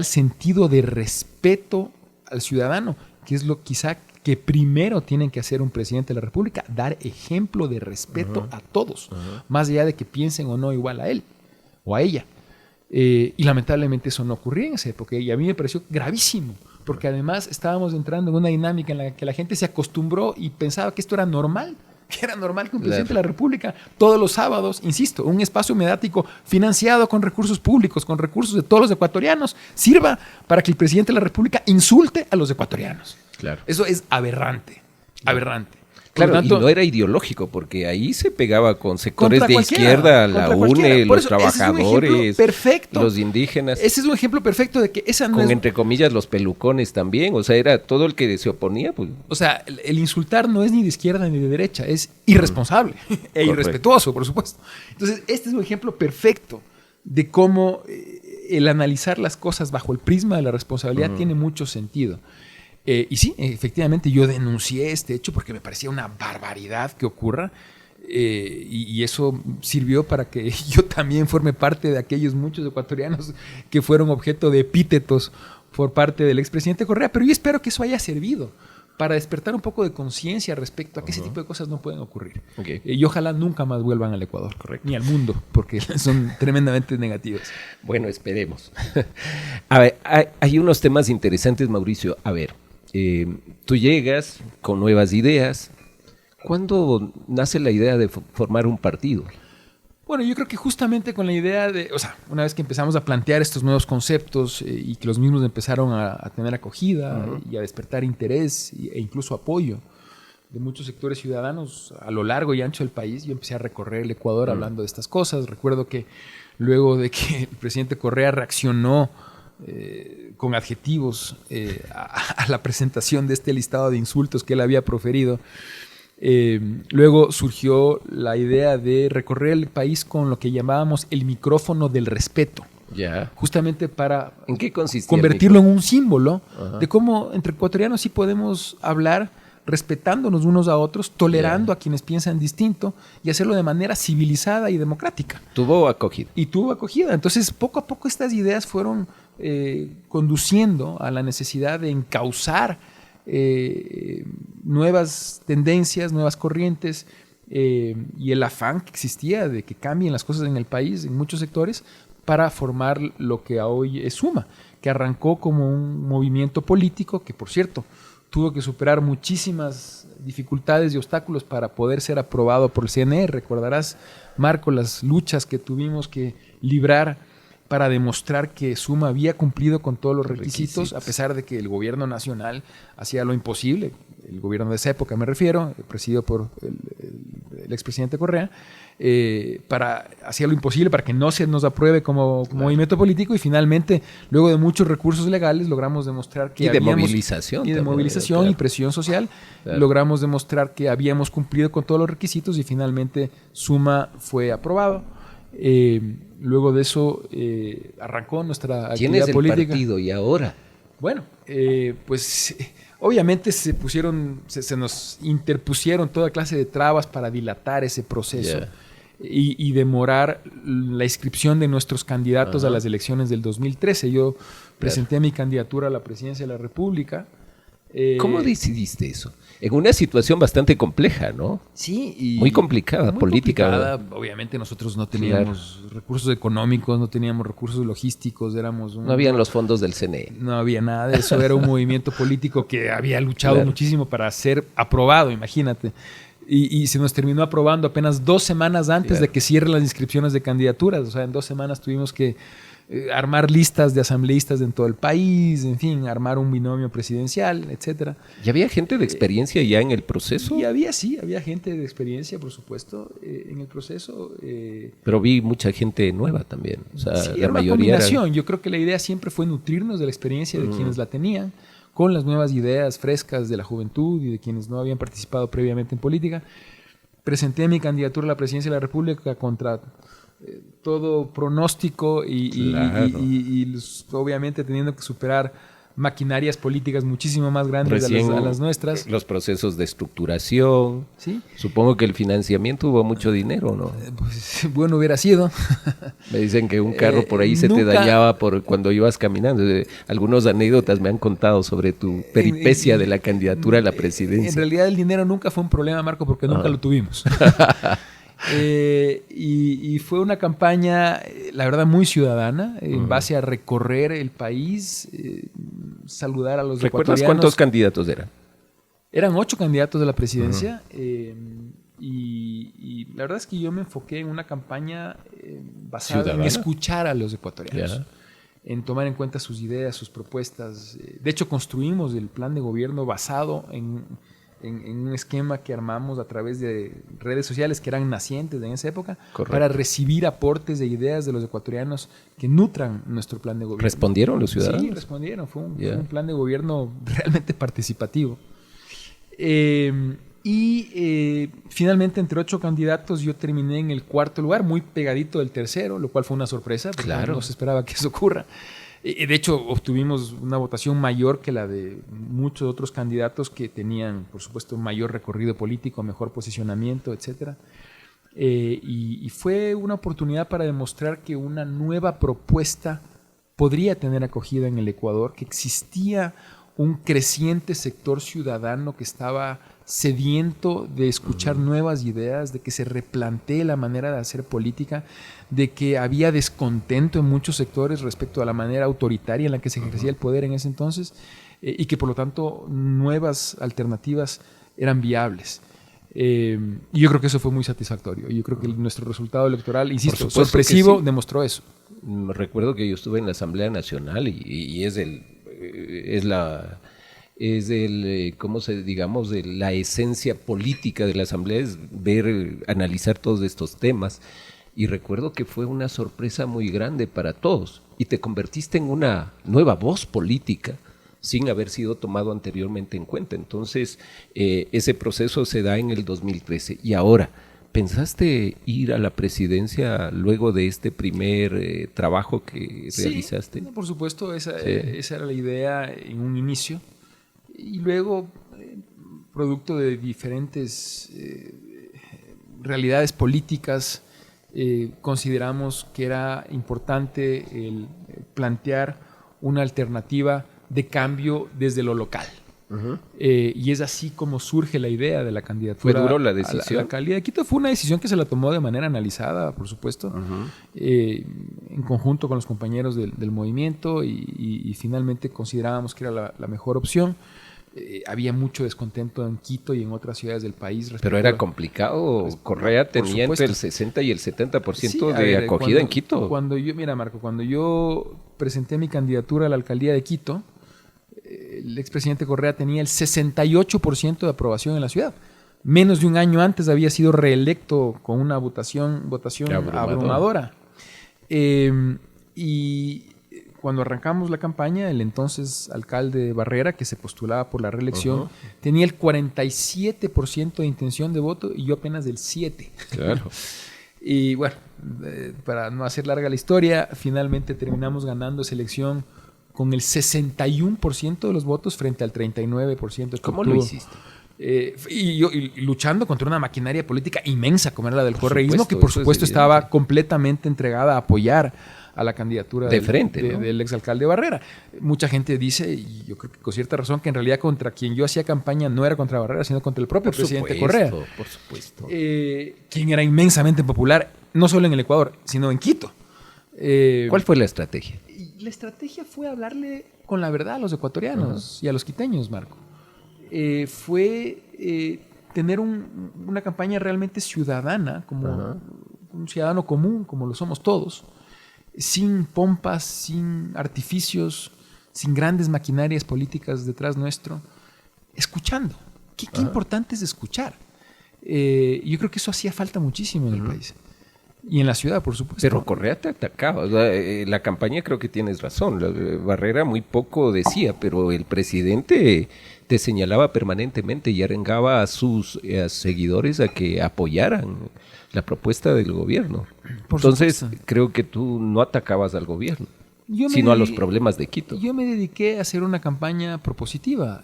sentido de respeto al ciudadano, que es lo quizá que primero tienen que hacer un presidente de la República, dar ejemplo de respeto a todos, más allá de que piensen o no igual a él o a ella. Y lamentablemente eso no ocurría en esa época y a mí me pareció gravísimo, porque además estábamos entrando en una dinámica en la que la gente se acostumbró y pensaba que esto era normal, que era normal que un presidente de la República todos los sábados, insisto, un espacio mediático financiado con recursos públicos, con recursos de todos los ecuatorianos, sirva para que el presidente de la República insulte a los ecuatorianos. Claro. Eso es aberrante, aberrante. Claro, tanto, y no era ideológico, porque ahí se pegaba con sectores de cualquiera, izquierda, la UNE, los eso, trabajadores, perfecto. los indígenas. Ese es un ejemplo perfecto de que esa no con, es... entre comillas, los pelucones también. O sea, era todo el que se oponía. Pues. O sea, el insultar no es ni de izquierda ni de derecha, es irresponsable e irrespetuoso, por supuesto. Entonces, este es un ejemplo perfecto de cómo el analizar las cosas bajo el prisma de la responsabilidad tiene mucho sentido. Y sí, efectivamente yo denuncié este hecho porque me parecía una barbaridad que ocurra y eso sirvió para que yo también forme parte de aquellos muchos ecuatorianos que fueron objeto de epítetos por parte del expresidente Correa, pero yo espero que eso haya servido para despertar un poco de conciencia respecto a que ese tipo de cosas no pueden ocurrir. Okay. Y ojalá nunca más vuelvan al Ecuador, correcto, ni al mundo, porque son tremendamente negativas. Bueno, esperemos. A ver, hay unos temas interesantes, Mauricio. A ver, tú llegas con nuevas ideas. ¿Cuándo nace la idea de formar un partido? Bueno, yo creo que justamente con la idea de, o sea, una vez que empezamos a plantear estos nuevos conceptos y que los mismos empezaron a tener acogida y a despertar interés e incluso apoyo de muchos sectores ciudadanos a lo largo y ancho del país, yo empecé a recorrer el Ecuador hablando de estas cosas. Recuerdo que luego de que el presidente Correa reaccionó con adjetivos a la presentación de este listado de insultos que él había proferido, luego surgió la idea de recorrer el país con lo que llamábamos el micrófono del respeto. Ya. Justamente para ¿En qué consistía convertirlo en un símbolo de cómo entre ecuatorianos sí podemos hablar respetándonos unos a otros, tolerando a quienes piensan distinto y hacerlo de manera civilizada y democrática. Tuvo acogida. Y tuvo acogida. Entonces, poco a poco estas ideas fueron conduciendo a la necesidad de encauzar nuevas tendencias, nuevas corrientes y el afán que existía de que cambien las cosas en el país, en muchos sectores, para formar lo que hoy es Suma, que arrancó como un movimiento político que, por cierto, tuvo que superar muchísimas dificultades y obstáculos para poder ser aprobado por el CNE. Recordarás, Marco, las luchas que tuvimos que librar para demostrar que Suma había cumplido con todos los requisitos, a pesar de que el gobierno nacional hacía lo imposible, el gobierno de esa época me refiero, presidido por el expresidente Correa, hacía lo imposible para que no se nos apruebe como movimiento político, y finalmente, luego de muchos recursos legales, logramos demostrar que movilización. Y de movilización y presión social, logramos demostrar que habíamos cumplido con todos los requisitos y finalmente Suma fue aprobado. Luego de eso arrancó nuestra actividad política. ¿Quién es el partido y ahora? Bueno, pues obviamente se nos interpusieron toda clase de trabas para dilatar ese proceso y demorar la inscripción de nuestros candidatos a las elecciones del 2013. Yo presenté mi candidatura a la presidencia de la República. ¿Cómo decidiste eso? En una situación bastante compleja, ¿no? Sí. Muy complicada, muy política. Complicada. Obviamente nosotros no teníamos recursos económicos, no teníamos recursos logísticos, no habían los fondos del CNE. No había nada de eso, era un movimiento político que había luchado muchísimo para ser aprobado, imagínate. Y se nos terminó aprobando apenas 2 semanas antes de que cierren las inscripciones de candidaturas. O sea, en 2 semanas tuvimos que armar listas de asambleístas en todo el país, en fin, armar un binomio presidencial, etcétera. ¿Y había gente de experiencia ya en el proceso? Y había gente de experiencia, por supuesto, en el proceso. Pero vi mucha gente nueva también. O sea, sí, la era una mayoría combinación. Yo creo que la idea siempre fue nutrirnos de la experiencia de quienes la tenían, con las nuevas ideas frescas de la juventud y de quienes no habían participado previamente en política. Presenté mi candidatura a la presidencia de la República contra todo pronóstico y obviamente teniendo que superar maquinarias políticas muchísimo más grandes a las nuestras. Los procesos de estructuración. ¿Sí? Supongo que el financiamiento hubo mucho dinero, ¿no? Pues, bueno, hubiera sido. Me dicen que un carro por ahí se te dañaba cuando ibas caminando. Algunas anécdotas me han contado sobre tu peripecia de la candidatura a la presidencia. En realidad el dinero nunca fue un problema, Marco, porque nunca lo tuvimos. Y fue una campaña, la verdad, muy ciudadana, en base a recorrer el país, saludar a los ¿Recuerdas ecuatorianos. cuántos candidatos eran? Eran 8 candidatos de la presidencia. Y la verdad es que yo me enfoqué en una campaña basada ¿Ciudadana? en escuchar a los ecuatorianos, Ya. en tomar en cuenta sus ideas, sus propuestas. De hecho, construimos el plan de gobierno basado en un esquema que armamos a través de redes sociales que eran nacientes en esa época, Correcto. para recibir aportes de ideas de los ecuatorianos que nutran nuestro plan de gobierno. ¿Respondieron los ciudadanos? Sí, respondieron. Fue un Yeah. plan de gobierno realmente participativo. Finalmente, entre 8 candidatos, yo terminé en el 4º lugar, muy pegadito del tercero, lo cual fue una sorpresa, porque Claro. no se esperaba que eso ocurra. De hecho, obtuvimos una votación mayor que la de muchos otros candidatos que tenían, por supuesto, mayor recorrido político, mejor posicionamiento, etc. Y fue una oportunidad para demostrar que una nueva propuesta podría tener acogida en el Ecuador, que existía un creciente sector ciudadano que estaba sediento de escuchar nuevas ideas, de que se replantee la manera de hacer política, de que había descontento en muchos sectores respecto a la manera autoritaria en la que se ejercía el poder en ese entonces, y que por lo tanto nuevas alternativas eran viables. Y yo creo que eso fue muy satisfactorio. Yo creo que nuestro resultado electoral, insisto, supuesto que sorpresivo, sí. demostró eso. Recuerdo que yo estuve en la Asamblea Nacional y es ¿cómo se digamos? De la esencia política de la Asamblea es ver, analizar todos estos temas. Y recuerdo que fue una sorpresa muy grande para todos. Y te convertiste en una nueva voz política sin haber sido tomado anteriormente en cuenta. Entonces, ese proceso se da en el 2013. Y ahora, ¿pensaste ir a la presidencia luego de este primer trabajo que realizaste? Sí, por supuesto, esa era la idea en un inicio. Y luego, producto de diferentes realidades políticas, consideramos que era importante el plantear una alternativa de cambio desde lo local. Uh-huh. Y es así como surge la idea de la candidatura. ¿Fue duro la decisión? A la alcaldía de Quito. Fue una decisión que se la tomó de manera analizada, por supuesto, uh-huh. En conjunto con los compañeros del movimiento y finalmente considerábamos que era la mejor opción. Había mucho descontento en Quito y en otras ciudades del país. Pero era complicado. Correa tenía entre el 60 y el 70% de acogida en Quito. Mira, Marco, cuando yo presenté mi candidatura a la alcaldía de Quito, el expresidente Correa tenía el 68% de aprobación en la ciudad. Menos de un año antes había sido reelecto con una votación abrumadora. Y cuando arrancamos la campaña, el entonces alcalde Barrera, que se postulaba por la reelección, uh-huh. tenía el 47% de intención de voto y yo apenas del 7%. Claro. Y bueno, para no hacer larga la historia, finalmente terminamos ganando esa elección con el 61% de los votos frente al 39%. ¿Cómo lo hiciste? Y luchando contra una maquinaria política inmensa como era la del correísmo, que por supuesto estaba completamente entregada a apoyar a la candidatura del exalcalde Barrera. Mucha gente dice, y yo creo que con cierta razón, que en realidad contra quien yo hacía campaña no era contra Barrera, sino contra el propio presidente Correa. Por supuesto. Quien era inmensamente popular, no solo en el Ecuador, sino en Quito. ¿Cuál fue la estrategia? La estrategia fue hablarle con la verdad a los ecuatorianos y a los quiteños, Marco. Fue tener una campaña realmente ciudadana, como un ciudadano común, como lo somos todos, sin pompas, sin artificios, sin grandes maquinarias políticas detrás nuestro, escuchando. Qué importante es escuchar. Yo creo que eso hacía falta muchísimo en el país. Y en la ciudad, por supuesto. Pero Correa te atacaba. O sea, la campaña creo que tienes razón. Barrera muy poco decía, pero el presidente te señalaba permanentemente y arengaba a sus seguidores a que apoyaran la propuesta del gobierno. Entonces, creo que tú no atacabas al gobierno, sino a los problemas de Quito. Yo me dediqué a hacer una campaña propositiva,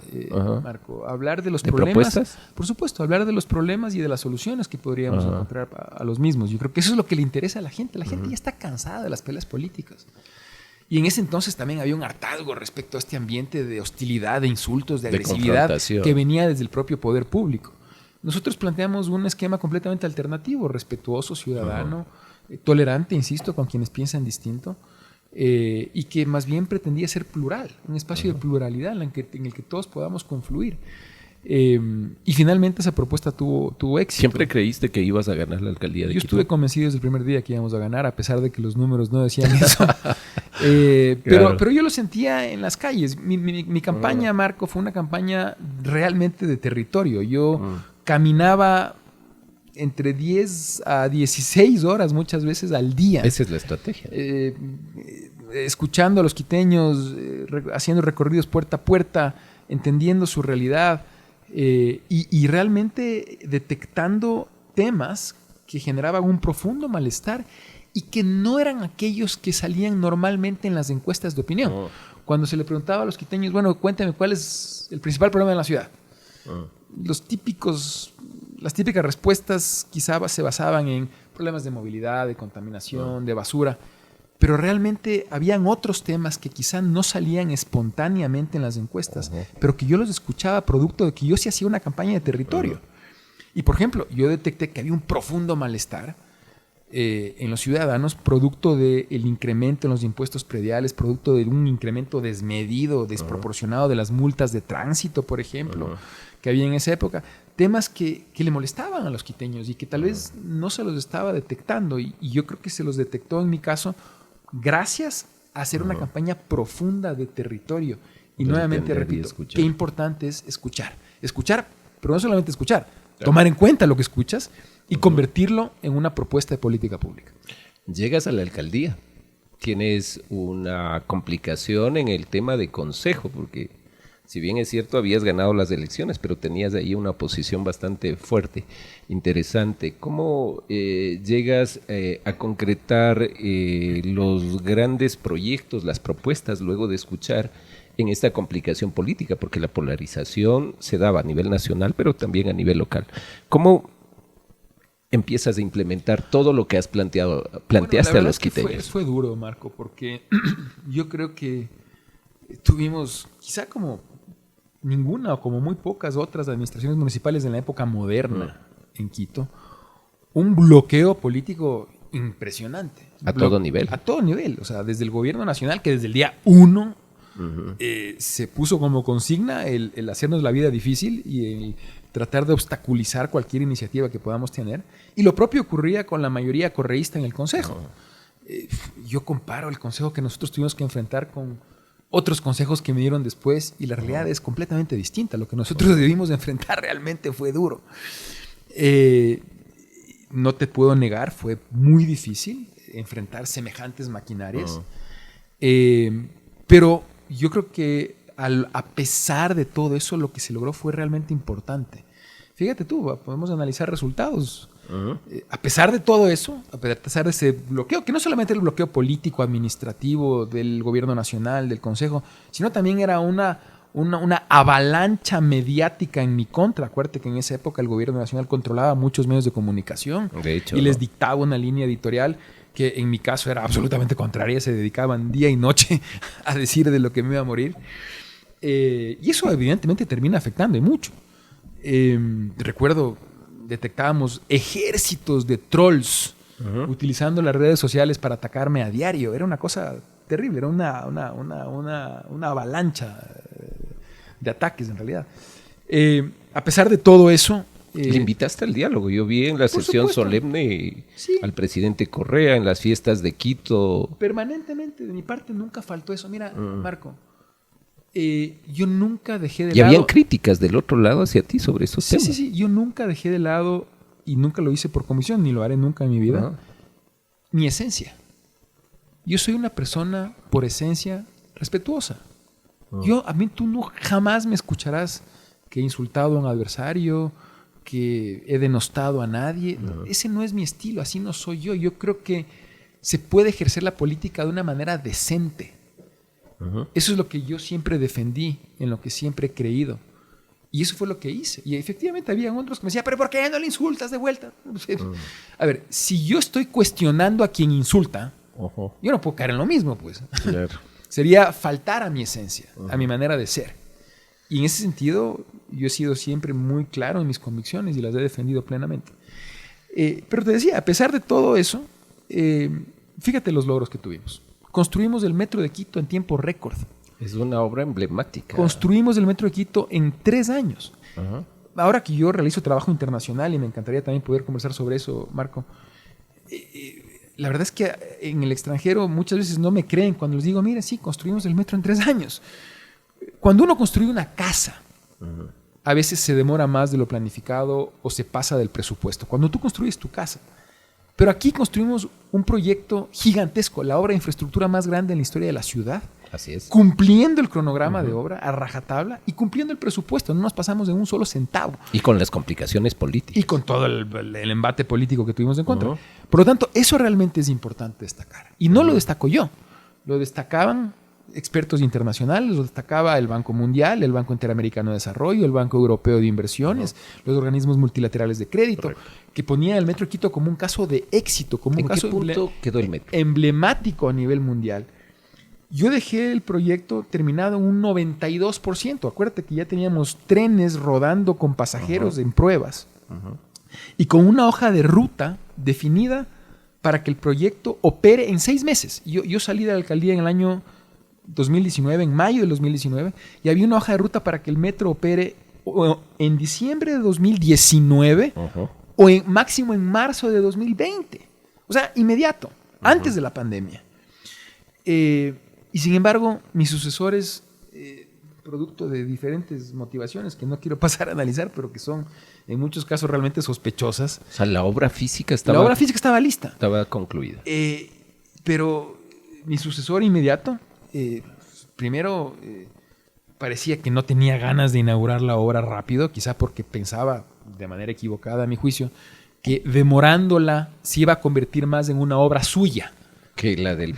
Marco. Hablar de los problemas. ¿Propuestas? Por supuesto, hablar de los problemas y de las soluciones que podríamos encontrar a los mismos. Yo creo que eso es lo que le interesa a la gente. La gente ya está cansada de las peleas políticas. Y en ese entonces también había un hartazgo respecto a este ambiente de hostilidad, de insultos, de agresividad que venía desde el propio poder público. Nosotros planteamos un esquema completamente alternativo, respetuoso, ciudadano, tolerante, insisto, con quienes piensan distinto, y que más bien pretendía ser plural, un espacio de pluralidad en el que todos podamos confluir. Y finalmente esa propuesta tuvo éxito. ¿Siempre creíste que ibas a ganar la alcaldía de Yo Quito? estuve convencido desde el primer día que íbamos a ganar, a pesar de que los números no decían eso. Claro. Pero yo lo sentía en las calles. Mi campaña, Marco, fue una campaña realmente de territorio. Yo caminaba entre 10 a 16 horas muchas veces al día. Esa es la estrategia. Escuchando a los quiteños, haciendo recorridos puerta a puerta, entendiendo su realidad y realmente detectando temas que generaban un profundo malestar y que no eran aquellos que salían normalmente en las encuestas de opinión. Cuando se le preguntaba a los quiteños, bueno, cuéntame, ¿cuál es el principal problema de la ciudad? Las típicas respuestas quizá se basaban en problemas de movilidad, de contaminación, de basura, pero realmente habían otros temas que quizá no salían espontáneamente en las encuestas, pero que yo los escuchaba producto de que yo sí hacía una campaña de territorio. Y por ejemplo, yo detecté que había un profundo malestar en los ciudadanos, producto del incremento en los impuestos prediales, producto de un incremento desmedido, desproporcionado de las multas de tránsito, por ejemplo, que había en esa época. Temas que le molestaban a los quiteños y que tal vez no se los estaba detectando. Y yo creo que se los detectó en mi caso gracias a hacer una campaña profunda de territorio. Y nuevamente repito, qué importante es escuchar. Escuchar, pero no solamente escuchar, tomar en cuenta lo que escuchas y convertirlo en una propuesta de política pública. Llegas a la alcaldía, tienes una complicación en el tema de consejo, porque si bien es cierto habías ganado las elecciones, pero tenías ahí una posición bastante fuerte, interesante. ¿Cómo llegas a concretar los grandes proyectos, las propuestas, luego de escuchar en esta complicación política? Porque la polarización se daba a nivel nacional, pero también a nivel local. ¿Cómo empiezas a implementar todo lo que has planteaste a los quiteños? Fue duro, Marco, porque yo creo que tuvimos, quizá como ninguna o como muy pocas otras administraciones municipales en la época moderna en Quito, un bloqueo político impresionante. A todo nivel. A todo nivel. O sea, desde el gobierno nacional, que desde el día 1 se puso como consigna el hacernos la vida difícil y el tratar de obstaculizar cualquier iniciativa que podamos tener. Y lo propio ocurría con la mayoría correísta en el Consejo. Yo comparo el Consejo que nosotros tuvimos que enfrentar con otros consejos que me dieron después y la realidad es completamente distinta. Lo que nosotros debimos enfrentar realmente fue duro. No te puedo negar, fue muy difícil enfrentar semejantes maquinarias. Pero yo creo que a pesar de todo eso, lo que se logró fue realmente importante. Fíjate tú, podemos analizar resultados. A pesar de todo eso, a pesar de ese bloqueo, que no solamente era el bloqueo político, administrativo del gobierno nacional, del consejo, sino también era una avalancha mediática en mi contra. Acuérdate que en esa época el gobierno nacional controlaba muchos medios de comunicación y les dictaba una línea editorial que en mi caso era absolutamente contraria, se dedicaban día y noche a decir de lo que me iba a morir. Y eso evidentemente termina afectando y mucho. Recuerdo, detectábamos ejércitos de trolls utilizando las redes sociales para atacarme a diario. Era una cosa terrible, era una avalancha de ataques en realidad. A pesar de todo eso... Le invitaste al diálogo. Yo vi en la sesión solemne al presidente Correa, en las fiestas de Quito. Permanentemente, de mi parte nunca faltó eso. Mira, Marco, yo nunca dejé de lado... Y habían críticas del otro lado hacia ti sobre esos temas. Sí. Yo nunca dejé de lado, y nunca lo hice por comisión, ni lo haré nunca en mi vida, mi esencia. Yo soy una persona, por esencia, respetuosa. A mí tú jamás me escucharás que he insultado a un adversario, que he denostado a nadie. Ese no es mi estilo, así no soy yo. Yo creo que se puede ejercer la política de una manera decente. Eso es lo que yo siempre defendí, en lo que siempre he creído. Y eso fue lo que hice. Y efectivamente había otros que me decían, ¿pero por qué no le insultas de vuelta? A ver, si yo estoy cuestionando a quien insulta, yo no puedo caer en lo mismo, pues. Claro. Sería faltar a mi esencia, a mi manera de ser. Y en ese sentido, yo he sido siempre muy claro en mis convicciones y las he defendido plenamente. Pero te decía, a pesar de todo eso, fíjate los logros que tuvimos. Construimos el metro de Quito en tiempo récord. Es una obra emblemática. Construimos el metro de Quito en 3 años. Ahora que yo realizo trabajo internacional y me encantaría también poder conversar sobre eso, Marco, la verdad es que en el extranjero muchas veces no me creen cuando les digo, mira, sí, construimos el metro en 3 años. Cuando uno construye una casa, a veces se demora más de lo planificado o se pasa del presupuesto. Cuando tú construyes tu casa. Pero aquí construimos un proyecto gigantesco, la obra de infraestructura más grande en la historia de la ciudad. Así es. Cumpliendo el cronograma de obra a rajatabla y cumpliendo el presupuesto. No nos pasamos de un solo centavo. Y con las complicaciones políticas. Y con todo el embate político que tuvimos en contra. Por lo tanto, eso realmente es importante destacar. Y no lo destaco yo. Lo destacaban expertos internacionales, lo destacaba el Banco Mundial, el Banco Interamericano de Desarrollo, el Banco Europeo de Inversiones, los organismos multilaterales de crédito, que ponían el Metro de Quito como un caso de éxito, como un caso ¿En qué punto quedó el metro? Emblemático a nivel mundial. Yo dejé el proyecto terminado en un 92%. Acuérdate que ya teníamos trenes rodando con pasajeros en pruebas y con una hoja de ruta definida para que el proyecto opere en 6 meses. Yo salí de la alcaldía en el año 2019, en mayo del 2019, y había una hoja de ruta para que el metro opere en diciembre de 2019 o máximo en marzo de 2020. O sea, inmediato, antes de la pandemia. Y sin embargo, mis sucesores, producto de diferentes motivaciones que no quiero pasar a analizar, pero que son en muchos casos realmente sospechosas. O sea, la obra física estaba... La obra física estaba lista. Estaba concluida. Pero mi sucesor inmediato, primero parecía que no tenía ganas de inaugurar la obra rápido, quizá porque pensaba, de manera equivocada a mi juicio, que demorándola se iba a convertir más en una obra suya. Que la del...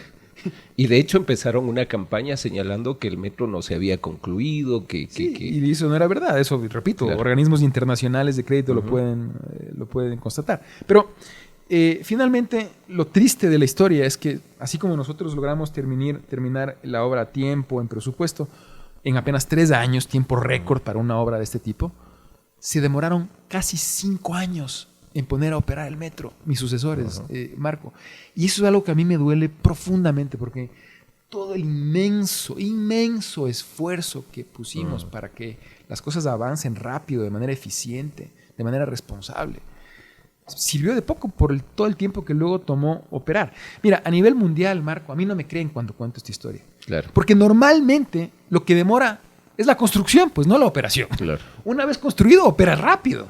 Y de hecho empezaron una campaña señalando que el metro no se había concluido, que... Y eso no era verdad, eso, repito, claro. Organismos internacionales de crédito lo pueden constatar. Pero finalmente lo triste de la historia es que así como nosotros logramos terminar la obra a tiempo, en presupuesto, en apenas 3 años, tiempo récord para una obra de este tipo, se demoraron casi 5 años en poner a operar el metro, mis sucesores, Marco. Y eso es algo que a mí me duele profundamente, porque todo el inmenso esfuerzo que pusimos para que las cosas avancen rápido, de manera eficiente, de manera responsable, sirvió de poco por todo el tiempo que luego tomó operar. Mira, a nivel mundial, Marco, a mí no me creen cuando cuento esta historia. Claro. Porque normalmente lo que demora es la construcción, pues no la operación. Claro. Una vez construido, opera rápido.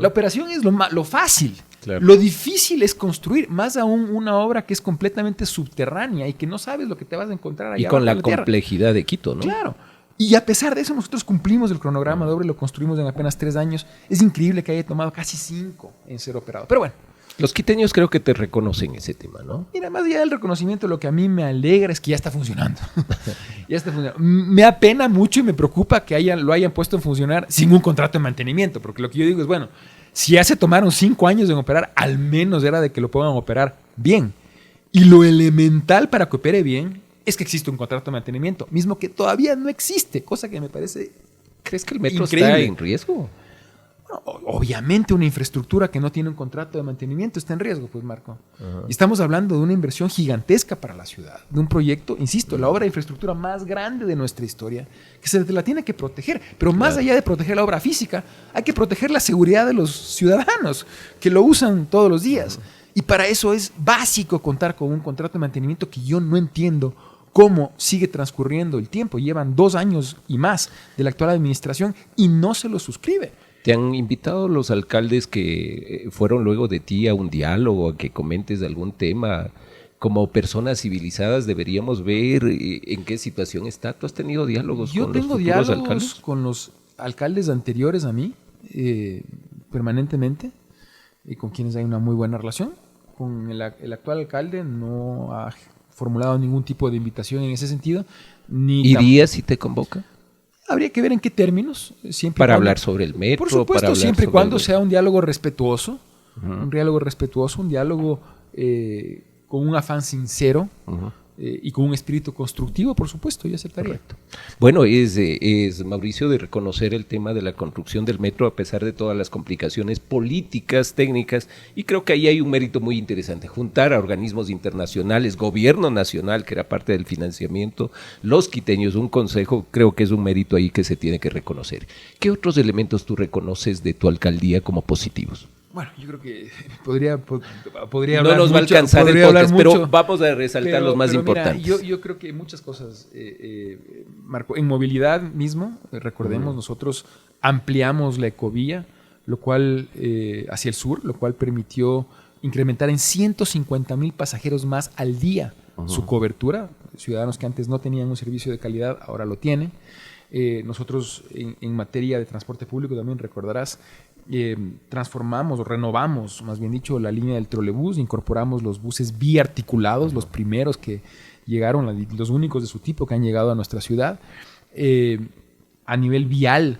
La operación es lo fácil. Claro. Lo difícil es construir, más aún una obra que es completamente subterránea y que no sabes lo que te vas a encontrar allá. Y con la complejidad de Quito, ¿no? Claro. Y a pesar de eso, nosotros cumplimos el cronograma de obra y lo construimos en apenas 3 años. Es increíble que haya tomado casi 5 en ser operado. Pero bueno. Los quiteños creo que te reconocen ese tema, ¿no? Mira, más allá del reconocimiento, lo que a mí me alegra es que ya está funcionando. Ya está funcionando. Me apena mucho y me preocupa que lo hayan puesto en funcionar sin un contrato de mantenimiento, porque lo que yo digo es, bueno, si ya se tomaron 5 años en operar, al menos era de que lo puedan operar bien. Y lo elemental para que opere bien es que existe un contrato de mantenimiento, mismo que todavía no existe, cosa que me parece... ¿Crees que el metro increíble. Está en riesgo? Obviamente una infraestructura que no tiene un contrato de mantenimiento está en riesgo, pues, Marco. Y estamos hablando de una inversión gigantesca para la ciudad, de un proyecto, insisto, la obra de infraestructura más grande de nuestra historia, que se la tiene que proteger. Pero más allá de proteger la obra física, hay que proteger la seguridad de los ciudadanos que lo usan todos los días. Y para eso es básico contar con un contrato de mantenimiento que yo no entiendo cómo sigue transcurriendo el tiempo. Llevan 2 años y más de la actual administración y no se lo suscribe. ¿Te han invitado los alcaldes que fueron luego de ti a un diálogo, a que comentes de algún tema? Como personas civilizadas deberíamos ver en qué situación está. ¿Tú has tenido diálogos con los futuros alcaldes? Yo tengo diálogos con los alcaldes anteriores a mí, permanentemente, y con quienes hay una muy buena relación. Con el actual alcalde no ha formulado ningún tipo de invitación en ese sentido. ¿Irías si te convoca? Habría que ver en qué términos. Para hablar sobre el metro. Por supuesto, siempre y cuando sea un diálogo respetuoso, un diálogo con un afán sincero, y con un espíritu constructivo, por supuesto, yo aceptaría. Correcto. Bueno, es Mauricio, de reconocer el tema de la construcción del metro a pesar de todas las complicaciones políticas, técnicas, y creo que ahí hay un mérito muy interesante, juntar a organismos internacionales, gobierno nacional, que era parte del financiamiento, los quiteños, un consejo, creo que es un mérito ahí que se tiene que reconocer. ¿Qué otros elementos tú reconoces de tu alcaldía como positivos? Bueno, yo creo que podría hablar no nos mucho, va a alcanzar el podcast, pero mucho, vamos a resaltar los más importantes. Mira, yo creo que muchas cosas, Marco, en movilidad mismo, recordemos, nosotros ampliamos la ecovía, lo cual hacia el sur, lo cual permitió incrementar en 150,000 pasajeros más al día su cobertura. Ciudadanos que antes no tenían un servicio de calidad, ahora lo tienen. Nosotros en materia de transporte público también recordarás, transformamos o renovamos, más bien dicho, la línea del trolebús, incorporamos los buses biarticulados, los primeros que llegaron, los únicos de su tipo que han llegado a nuestra ciudad. A nivel vial,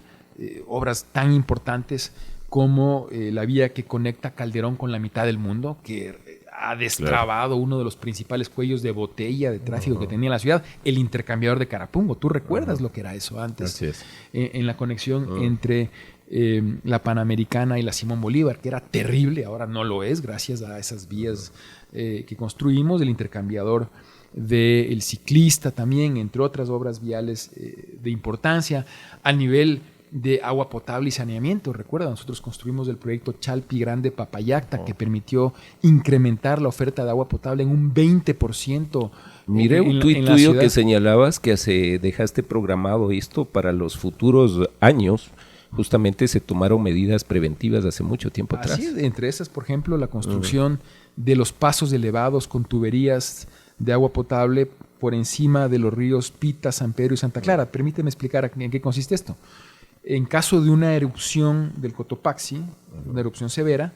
obras tan importantes como la vía que conecta Calderón con la mitad del mundo, que ha destrabado uno de los principales cuellos de botella de tráfico que tenía la ciudad, el intercambiador de Carapungo. ¿Tú recuerdas lo que era eso antes? Así es. En la conexión entre la Panamericana y la Simón Bolívar, que era terrible, ahora no lo es, gracias a esas vías que construimos, el intercambiador del ciclista también, entre otras obras viales de importancia. A nivel de agua potable y saneamiento, recuerda, nosotros construimos el proyecto Chalpi Grande Papayacta, que permitió incrementar la oferta de agua potable en un 20%. Miré un tuit tuyo que señalabas que dejaste programado esto para los futuros años. Justamente se tomaron medidas preventivas hace mucho tiempo atrás. Así es, entre esas, por ejemplo, la construcción de los pasos elevados con tuberías de agua potable por encima de los ríos Pita, San Pedro y Santa Clara. Permíteme explicar en qué consiste esto. En caso de una erupción del Cotopaxi, una erupción severa,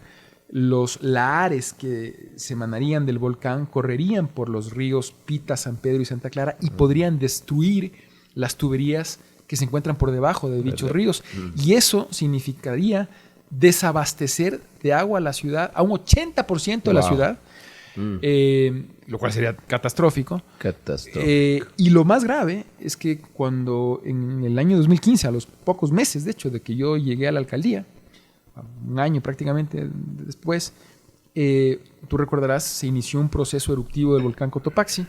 los lahares que se emanarían del volcán correrían por los ríos Pita, San Pedro y Santa Clara y podrían destruir las tuberías que se encuentran por debajo de dichos ríos. Y eso significaría desabastecer de agua a la ciudad, a un 80% de la ciudad, lo cual sería catastrófico. Y lo más grave es que cuando en el año 2015, a los pocos meses de hecho de que yo llegué a la alcaldía, un año prácticamente después, tú recordarás, se inició un proceso eruptivo del volcán Cotopaxi.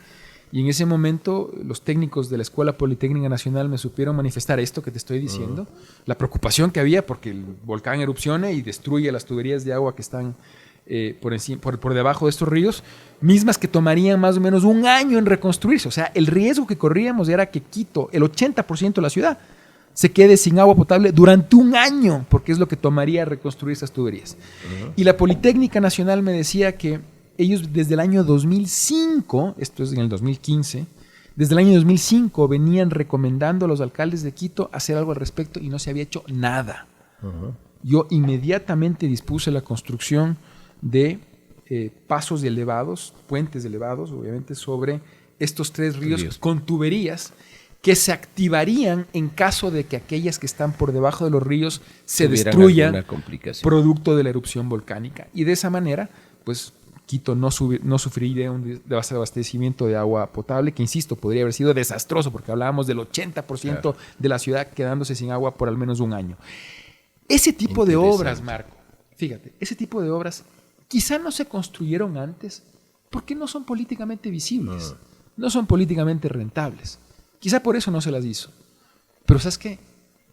Y en ese momento los técnicos de la Escuela Politécnica Nacional me supieron manifestar esto que te estoy diciendo, la preocupación que había porque el volcán erupcione y destruye las tuberías de agua que están por debajo de estos ríos, mismas que tomarían más o menos un año en reconstruirse. O sea, el riesgo que corríamos era que Quito, el 80% de la ciudad, se quede sin agua potable durante un año, porque es lo que tomaría reconstruir esas tuberías. Y la Politécnica Nacional me decía que ellos desde el año 2005, esto es en el 2015, desde el año 2005 venían recomendando a los alcaldes de Quito hacer algo al respecto y no se había hecho nada. Yo inmediatamente dispuse la construcción de pasos elevados, puentes elevados, obviamente, sobre estos 3 ríos con tuberías que se activarían en caso de que aquellas que están por debajo de los ríos se destruyan producto de la erupción volcánica. Y de esa manera, pues, Quito no sufriría un desabastecimiento de agua potable, que insisto, podría haber sido desastroso, porque hablábamos del 80% de la ciudad quedándose sin agua por al menos un año. Ese tipo de obras, Marco, fíjate, ese tipo de obras quizá no se construyeron antes porque no son políticamente visibles, no son políticamente rentables. Quizá por eso no se las hizo. Pero ¿sabes qué?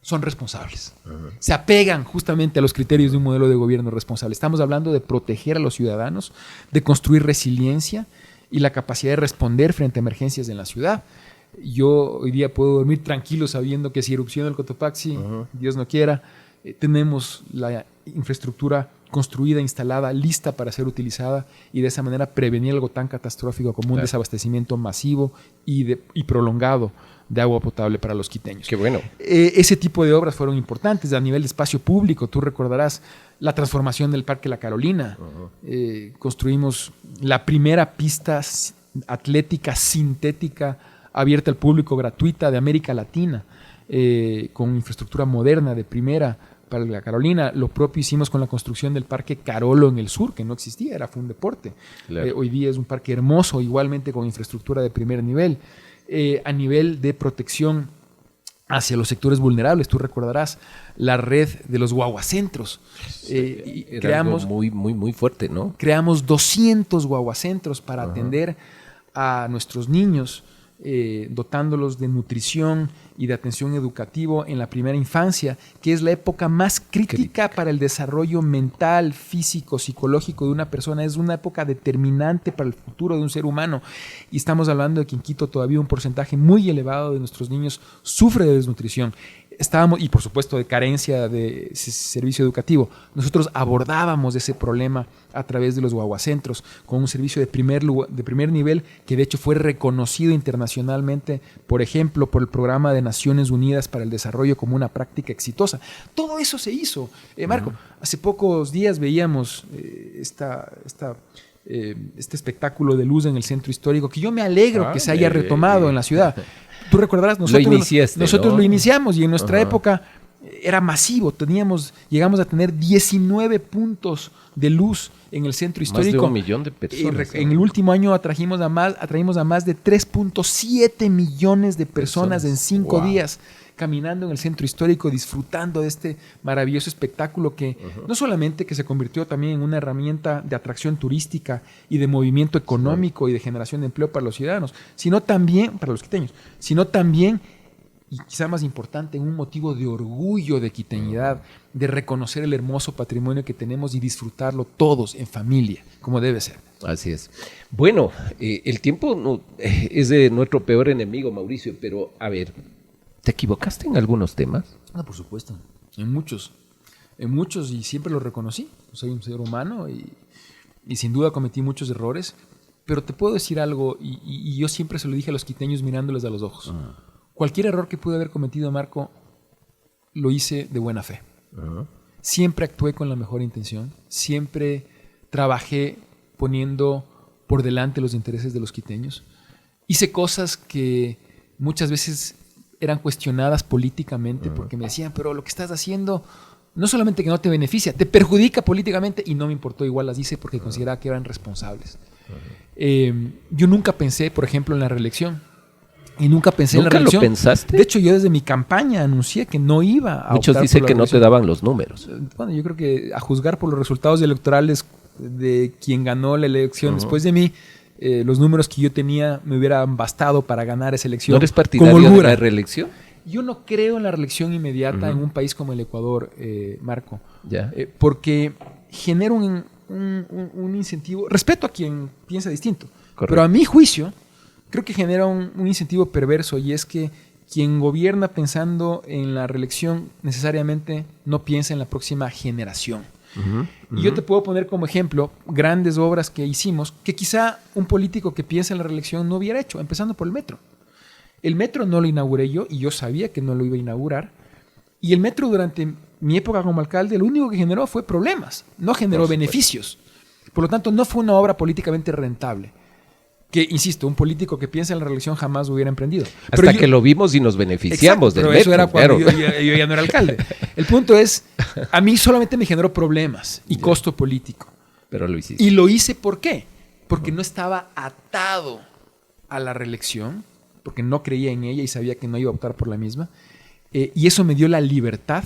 Son responsables. Se apegan justamente a los criterios de un modelo de gobierno responsable. Estamos hablando de proteger a los ciudadanos, de construir resiliencia y la capacidad de responder frente a emergencias en la ciudad. Yo hoy día puedo dormir tranquilo sabiendo que si erupciona el Cotopaxi, Dios no quiera, tenemos la infraestructura construida, instalada, lista para ser utilizada y de esa manera prevenir algo tan catastrófico como un desabastecimiento masivo y prolongado de agua potable para los quiteños. Qué bueno. Ese tipo de obras fueron importantes a nivel de espacio público. Tú recordarás la transformación del Parque La Carolina. Construimos la primera pista atlética sintética abierta al público gratuita de América Latina, con infraestructura moderna de primera para la Carolina. Lo propio hicimos con la construcción del Parque Carolo en el sur, que no existía, fue un deporte. Claro. Hoy día es un parque hermoso, igualmente con infraestructura de primer nivel. A nivel de protección hacia los sectores vulnerables, tú recordarás la red de los guaguacentros. Sí, era creamos algo muy fuerte, ¿no? Creamos 200 guaguacentros para atender a nuestros niños, dotándolos de nutrición y de atención educativa en la primera infancia, que es la época más crítica para el desarrollo mental, físico, psicológico de una persona. Es una época determinante para el futuro de un ser humano. Y estamos hablando de que en Quito todavía un porcentaje muy elevado de nuestros niños sufre de desnutrición. Y por supuesto de carencia de servicio educativo. Nosotros abordábamos ese problema a través de los guaguacentros con un servicio de primer nivel que de hecho fue reconocido internacionalmente, por ejemplo, por el Programa de Naciones Unidas para el Desarrollo como una práctica exitosa. Todo eso se hizo. Marco, hace pocos días veíamos este espectáculo de luz en el centro histórico, que yo me alegro que se haya retomado en la ciudad. Tú recordarás, nosotros lo iniciamos y en nuestra época era masivo. Llegamos a tener 19 puntos de luz en el centro histórico. Más de 1 millón de personas. En el último año atraímos a más de 3.7 millones de personas en 5 días caminando en el centro histórico, disfrutando de este maravilloso espectáculo que no solamente que se convirtió también en una herramienta de atracción turística y de movimiento económico y de generación de empleo para los ciudadanos, sino también, para los quiteños, sino también, y quizá más importante, un motivo de orgullo de quiteñidad, de reconocer el hermoso patrimonio que tenemos y disfrutarlo todos en familia, como debe ser. Así es. Bueno, el tiempo es de nuestro peor enemigo, Mauricio, pero a ver, ¿te equivocaste en algunos temas? Por supuesto, en muchos, y siempre lo reconocí. Soy un ser humano y sin duda cometí muchos errores, pero te puedo decir algo, y yo siempre se lo dije a los quiteños mirándoles a los ojos. Cualquier error que pude haber cometido, Marco, lo hice de buena fe. Siempre actué con la mejor intención, siempre trabajé poniendo por delante los intereses de los quiteños. Hice cosas que muchas veces eran cuestionadas políticamente porque me decían, pero lo que estás haciendo no solamente que no te beneficia, te perjudica políticamente, y no me importó, igual las hice porque consideraba que eran responsables. Yo nunca pensé, por ejemplo, en la reelección. Y nunca pensé en la reelección. ¿Nunca lo pensaste? De hecho, yo desde mi campaña anuncié que no iba a Muchos optar dicen por la que no reelección. te daban los números. Bueno, yo creo que a juzgar por los resultados electorales de quien ganó la elección después de mí, los números que yo tenía me hubieran bastado para ganar esa elección. ¿No eres partidario de la reelección? Yo no creo en la reelección inmediata en un país como el Ecuador, Marco. Ya. Porque genera un incentivo. Respeto a quien piensa distinto. Correcto. Pero a mi juicio, creo que genera un incentivo perverso, y es que quien gobierna pensando en la reelección necesariamente no piensa en la próxima generación. Y yo te puedo poner como ejemplo grandes obras que hicimos que quizá un político que piensa en la reelección no hubiera hecho, empezando por el metro. El metro no lo inauguré yo, y yo sabía que no lo iba a inaugurar. Y el metro, durante mi época como alcalde, lo único que generó fue problemas, no generó beneficios. Por lo tanto, no fue una obra políticamente rentable. Que, insisto, un político que piensa en la reelección jamás hubiera emprendido. Hasta que lo vimos y nos beneficiamos del metro. Eso era cuando yo ya no era alcalde. El punto es, a mí solamente me generó problemas y costo político. Pero lo hiciste. Y lo hice, ¿por qué? Porque no estaba atado a la reelección, porque no creía en ella y sabía que no iba a optar por la misma. Y eso me dio la libertad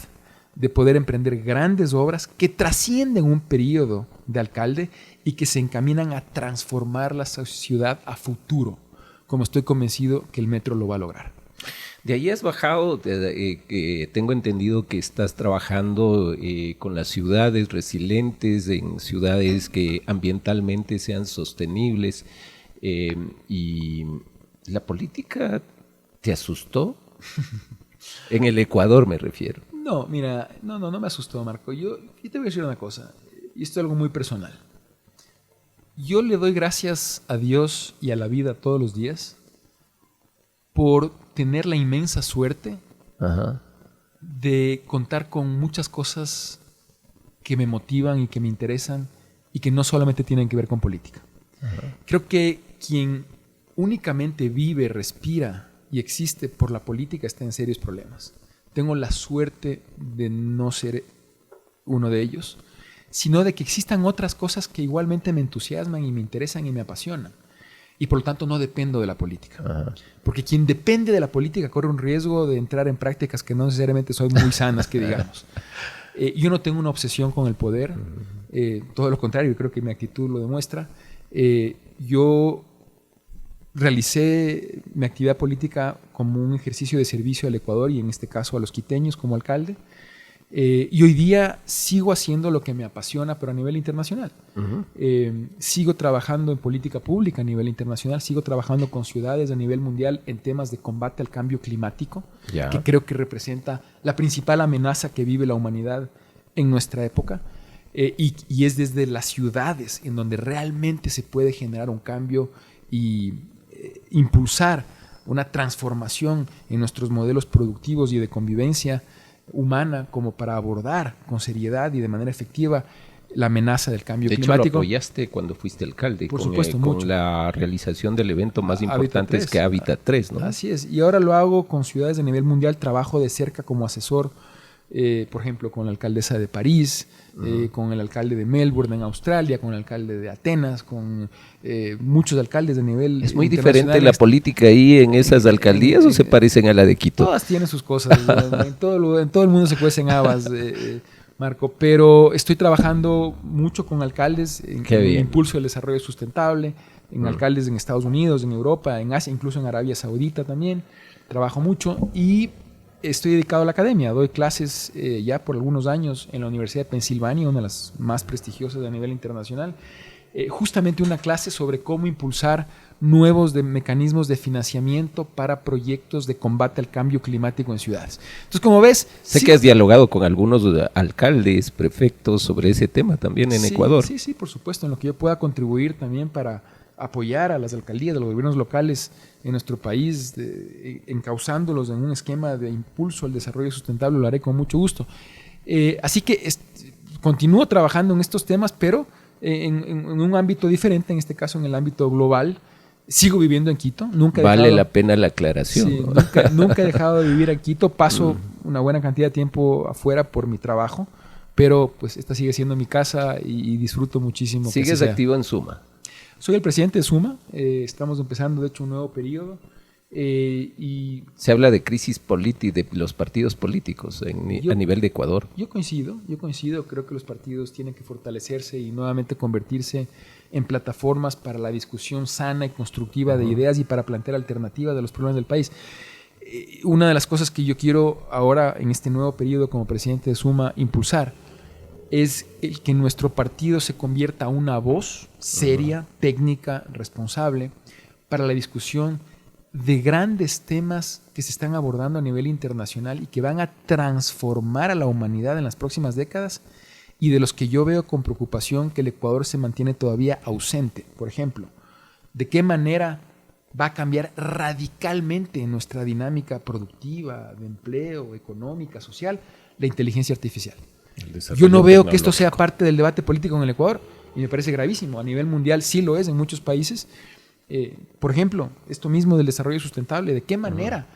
de poder emprender grandes obras que trascienden un periodo de alcalde y que se encaminan a transformar la ciudad a futuro, como estoy convencido que el metro lo va a lograr. De ahí has bajado, tengo entendido que estás trabajando con las ciudades resilientes, en ciudades que ambientalmente sean sostenibles, y la política te asustó. En el Ecuador me refiero. No, mira, no me asustó, Marco. Yo te voy a decir una cosa, y esto es algo muy personal. Yo le doy gracias a Dios y a la vida todos los días por tener la inmensa suerte de contar con muchas cosas que me motivan y que me interesan y que no solamente tienen que ver con política. Creo que quien únicamente vive, respira y existe por la política está en serios problemas. Tengo la suerte de no ser uno de ellos, sino de que existan otras cosas que igualmente me entusiasman y me interesan y me apasionan. Y por lo tanto no dependo de la política. Ajá. Porque quien depende de la política corre un riesgo de entrar en prácticas que no necesariamente son muy sanas, que digamos. Yo no tengo una obsesión con el poder, todo lo contrario, creo que mi actitud lo demuestra. Yo realicé mi actividad política como un ejercicio de servicio al Ecuador y en este caso a los quiteños como alcalde. Y hoy día sigo haciendo lo que me apasiona, pero a nivel internacional. Sigo trabajando en política pública a nivel internacional, sigo trabajando con ciudades a nivel mundial en temas de combate al cambio climático, que creo que representa la principal amenaza que vive la humanidad en nuestra época. Y es desde las ciudades en donde realmente se puede generar un cambio y impulsar una transformación en nuestros modelos productivos y de convivencia humana como para abordar con seriedad y de manera efectiva la amenaza del cambio climático. De hecho, lo apoyaste cuando fuiste alcalde, por supuesto, con la realización del evento más importante que Hábitat 3, ¿no? Así es, y ahora lo hago con ciudades de nivel mundial, trabajo de cerca como asesor, por ejemplo, con la alcaldesa de París, con el alcalde de Melbourne en Australia, con el alcalde de Atenas, con muchos alcaldes de nivel ¿Es muy diferente la política ahí en esas alcaldías o se parecen a la de Quito? Todas tienen sus cosas, en todo el mundo se cuecen habas, Marco, pero estoy trabajando mucho con alcaldes en el impulso del desarrollo sustentable, en alcaldes en Estados Unidos, en Europa, en Asia, incluso en Arabia Saudita también, trabajo mucho y estoy dedicado a la academia, doy clases ya por algunos años en la Universidad de Pensilvania, una de las más prestigiosas a nivel internacional, justamente una clase sobre cómo impulsar nuevos mecanismos de financiamiento para proyectos de combate al cambio climático en ciudades. Entonces, como ves... Sé que has dialogado con algunos alcaldes, prefectos sobre ese tema también en Ecuador. Sí, por supuesto, en lo que yo pueda contribuir también para apoyar a las alcaldías, a los gobiernos locales en nuestro país, encauzándolos en un esquema de impulso al desarrollo sustentable, lo haré con mucho gusto. Así que continúo trabajando en estos temas, pero en un ámbito diferente, en este caso en el ámbito global. Sigo viviendo en Quito. Vale la pena la aclaración. Sí, nunca he dejado de vivir en Quito. Paso una buena cantidad de tiempo afuera por mi trabajo, pero pues esta sigue siendo mi casa y disfruto muchísimo. ¿Sigues activo en Suma? Soy el presidente de Suma. Estamos empezando, de hecho, un nuevo periodo. Y se habla de crisis política de los partidos políticos a nivel de Ecuador. Yo coincido. Creo que los partidos tienen que fortalecerse y nuevamente convertirse en plataformas para la discusión sana y constructiva de ideas y para plantear alternativas de los problemas del país. Una de las cosas que yo quiero ahora en este nuevo periodo como presidente de Suma impulsar es el que nuestro partido se convierta en una voz seria, técnica, responsable para la discusión de grandes temas que se están abordando a nivel internacional y que van a transformar a la humanidad en las próximas décadas y de los que yo veo con preocupación que el Ecuador se mantiene todavía ausente. Por ejemplo, ¿de qué manera va a cambiar radicalmente en nuestra dinámica productiva, de empleo, económica, social, la inteligencia artificial? Yo no veo que esto sea parte del debate político en el Ecuador y me parece gravísimo. A nivel mundial sí lo es en muchos países. Por ejemplo, esto mismo del desarrollo sustentable, ¿de qué manera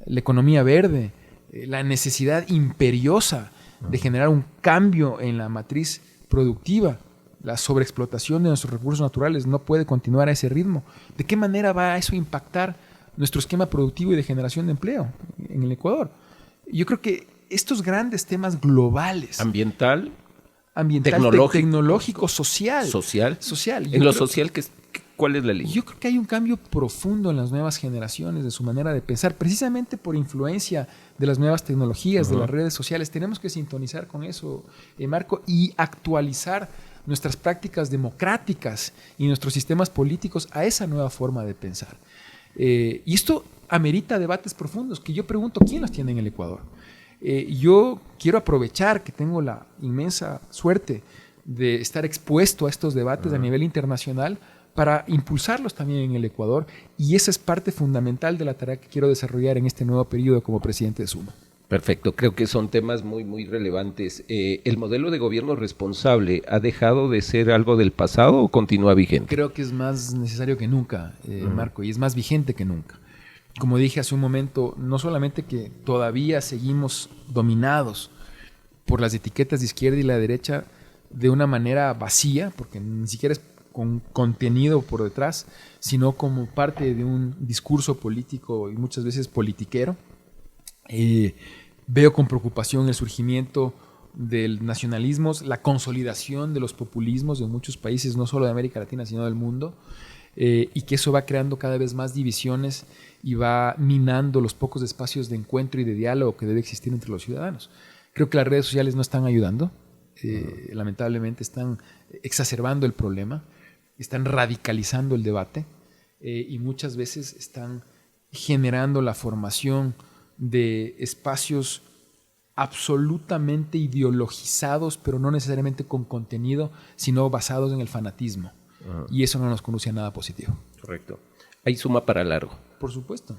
la economía verde, la necesidad imperiosa de generar un cambio en la matriz productiva, la sobreexplotación de nuestros recursos naturales no puede continuar a ese ritmo? ¿De qué manera va eso a impactar nuestro esquema productivo y de generación de empleo en el Ecuador? Yo creo que estos grandes temas globales, ambiental, tecnológico, social. En lo social, ¿cuál es la línea? Yo creo que hay un cambio profundo en las nuevas generaciones, de su manera de pensar, precisamente por influencia de las nuevas tecnologías, de las redes sociales. Tenemos que sintonizar con eso, Marco, y actualizar nuestras prácticas democráticas y nuestros sistemas políticos a esa nueva forma de pensar. Y esto amerita debates profundos, que yo pregunto, ¿quién los tiene en el Ecuador? Yo quiero aprovechar que tengo la inmensa suerte de estar expuesto a estos debates a nivel internacional para impulsarlos también en el Ecuador, y esa es parte fundamental de la tarea que quiero desarrollar en este nuevo periodo como presidente de Suma. Perfecto, creo que son temas muy, muy relevantes. ¿El modelo de gobierno responsable ha dejado de ser algo del pasado o continúa vigente? Creo que es más necesario que nunca, Marco, y es más vigente que nunca. Como dije hace un momento, no solamente que todavía seguimos dominados por las etiquetas de izquierda y la derecha de una manera vacía, porque ni siquiera es con contenido por detrás, sino como parte de un discurso político y muchas veces politiquero. Veo con preocupación el surgimiento del nacionalismo, la consolidación de los populismos en muchos países, no solo de América Latina, sino del mundo, y que eso va creando cada vez más divisiones y va minando los pocos espacios de encuentro y de diálogo que debe existir entre los ciudadanos. Creo que las redes sociales no están ayudando, lamentablemente están exacerbando el problema, están radicalizando el debate y muchas veces están generando la formación de espacios absolutamente ideologizados, pero no necesariamente con contenido, sino basados en el fanatismo. Y eso no nos conduce a nada positivo. Correcto. Hay suma para largo. Por supuesto.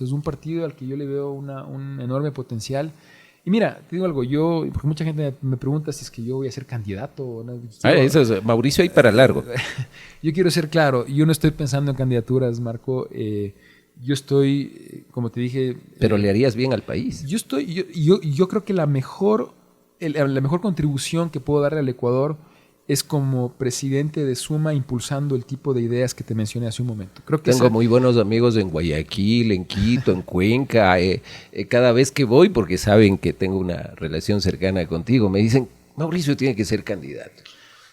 Es un partido al que yo le veo un enorme potencial. Y mira, te digo algo, porque mucha gente me pregunta si es que yo voy a ser candidato o no. Eso es, Mauricio, hay para largo. Yo quiero ser claro, yo no estoy pensando en candidaturas, Marco. Yo estoy, como te dije... Pero le harías bien al país. Yo creo que la mejor contribución que puedo darle al Ecuador es como presidente de Suma impulsando el tipo de ideas que te mencioné hace un momento. Creo que Tengo muy buenos amigos en Guayaquil, en Quito, en Cuenca. Cada vez que voy, porque saben que tengo una relación cercana contigo, me dicen, Mauricio tiene que ser candidato.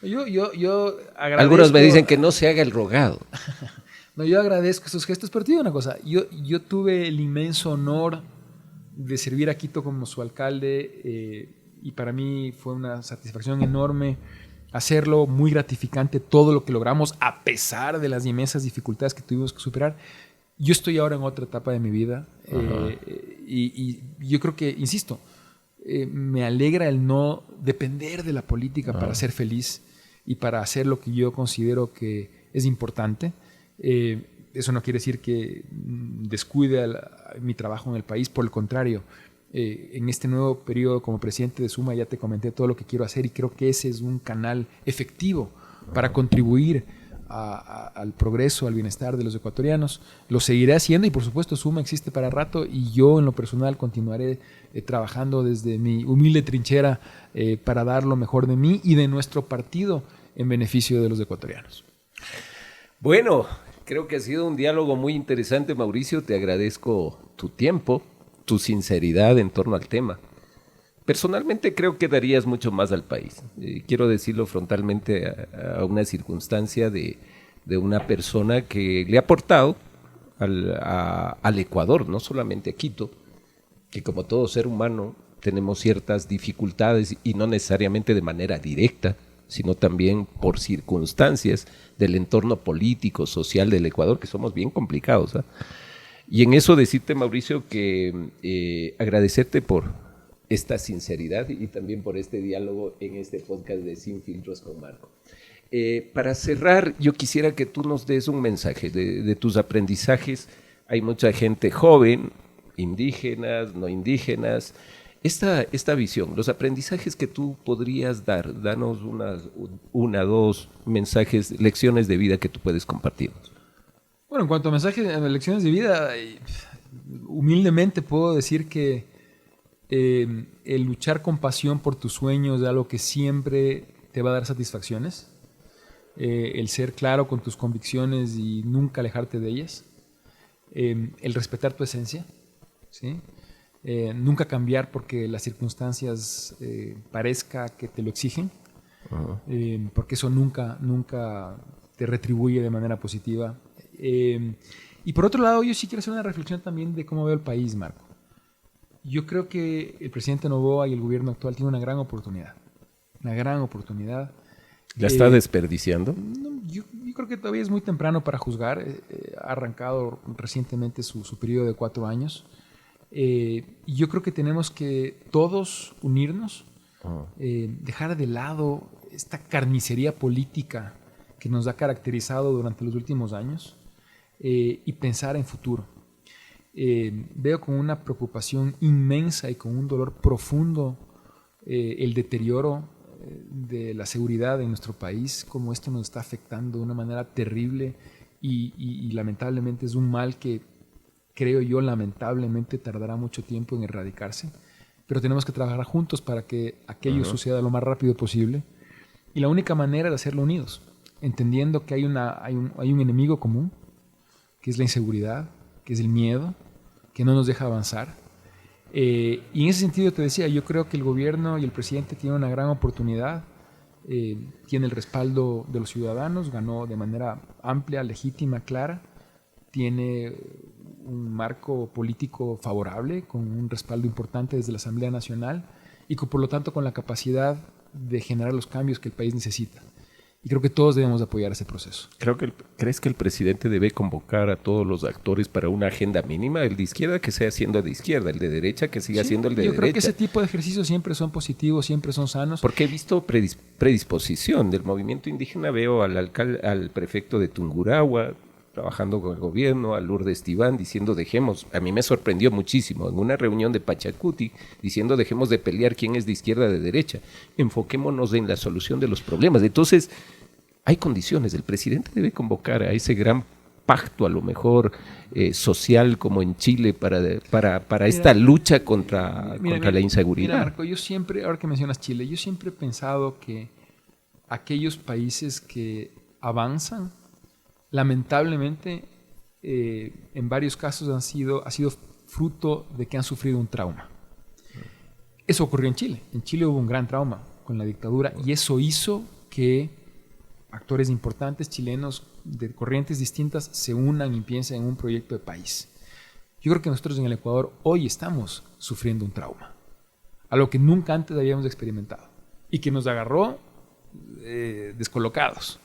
Yo agradezco... Algunos me dicen que no se haga el rogado. No, yo agradezco esos gestos, pero te digo una cosa, yo tuve el inmenso honor de servir a Quito como su alcalde y para mí fue una satisfacción enorme hacerlo, muy gratificante todo lo que logramos a pesar de las inmensas dificultades que tuvimos que superar. Yo estoy ahora en otra etapa de mi vida y yo creo que, insisto, me alegra el no depender de la política para ser feliz y para hacer lo que yo considero que es importante. Eso no quiere decir que descuide mi trabajo en el país, por el contrario, en este nuevo periodo como presidente de Suma ya te comenté todo lo que quiero hacer y creo que ese es un canal efectivo para contribuir al progreso, al bienestar de los ecuatorianos. Lo seguiré haciendo y por supuesto Suma existe para rato y yo en lo personal continuaré trabajando desde mi humilde trinchera para dar lo mejor de mí y de nuestro partido en beneficio de los ecuatorianos. Bueno, creo que ha sido un diálogo muy interesante, Mauricio. Te agradezco tu tiempo, tu sinceridad en torno al tema. Personalmente creo que darías mucho más al país. Quiero decirlo frontalmente a una circunstancia de una persona que le ha aportado al Ecuador, no solamente a Quito, que como todo ser humano tenemos ciertas dificultades y no necesariamente de manera directa, sino también por circunstancias del entorno político, social del Ecuador, que somos bien complicados. Y en eso decirte, Mauricio, que agradecerte por esta sinceridad y también por este diálogo en este podcast de Sin Filtros con Marco. Para cerrar, yo quisiera que tú nos des un mensaje de tus aprendizajes. Hay mucha gente joven, indígenas, no indígenas. Esta visión, los aprendizajes que tú podrías dar, danos dos mensajes, lecciones de vida que tú puedes compartirnos. Bueno, en cuanto a mensajes, lecciones de vida, humildemente puedo decir que el luchar con pasión por tus sueños es algo que siempre te va a dar satisfacciones. El ser claro con tus convicciones y nunca alejarte de ellas. El respetar tu esencia, ¿sí? Nunca cambiar porque las circunstancias parezca que te lo exigen, porque eso nunca te retribuye de manera positiva. Y por otro lado, yo sí quiero hacer una reflexión también de cómo veo el país, Marco. Yo creo que el presidente Noboa y el gobierno actual tienen una gran oportunidad. Una gran oportunidad. ¿La está desperdiciando? No, yo creo que todavía es muy temprano para juzgar. Ha arrancado recientemente su periodo de 4 años. Y yo creo que tenemos que todos unirnos, dejar de lado esta carnicería política que nos ha caracterizado durante los últimos años y pensar en futuro. Veo con una preocupación inmensa y con un dolor profundo el deterioro de la seguridad en nuestro país, cómo esto nos está afectando de una manera terrible y lamentablemente es un mal que creo yo lamentablemente tardará mucho tiempo en erradicarse. pero tenemos que trabajar juntos para que aquello suceda lo más rápido posible. Y la única manera de hacerlo unidos, entendiendo que hay un enemigo común, que es la inseguridad, que es el miedo, que no nos deja avanzar. Y en ese sentido te decía, yo creo que el gobierno y el presidente tienen una gran oportunidad, tiene el respaldo de los ciudadanos, ganó de manera amplia, legítima, clara, tiene un marco político favorable, con un respaldo importante desde la Asamblea Nacional y por lo tanto con la capacidad de generar los cambios que el país necesita. Y creo que todos debemos apoyar ese proceso. ¿Crees que el presidente debe convocar a todos los actores para una agenda mínima? El de izquierda que sea siendo de izquierda, el de derecha que siga siendo el de derecha. Yo creo que ese tipo de ejercicios siempre son positivos, siempre son sanos. Porque he visto predisposición del movimiento indígena. Veo al prefecto de Tungurahua trabajando con el gobierno, a Lourdes Tibán diciendo dejemos, a mí me sorprendió muchísimo, en una reunión de Pachacuti, diciendo dejemos de pelear quién es de izquierda o de derecha, enfoquémonos en la solución de los problemas. Entonces, hay condiciones, el presidente debe convocar a ese gran pacto, a lo mejor social como en Chile, para esta lucha contra la inseguridad. Mira, Marco, yo siempre, ahora que mencionas Chile, yo siempre he pensado que aquellos países que avanzan, lamentablemente, en varios casos ha sido fruto de que han sufrido un trauma. Eso ocurrió en Chile. En Chile hubo un gran trauma con la dictadura y eso hizo que actores importantes chilenos de corrientes distintas se unan y piensen en un proyecto de país. Yo creo que nosotros en el Ecuador hoy estamos sufriendo un trauma, a lo que nunca antes habíamos experimentado y que nos agarró descolocados,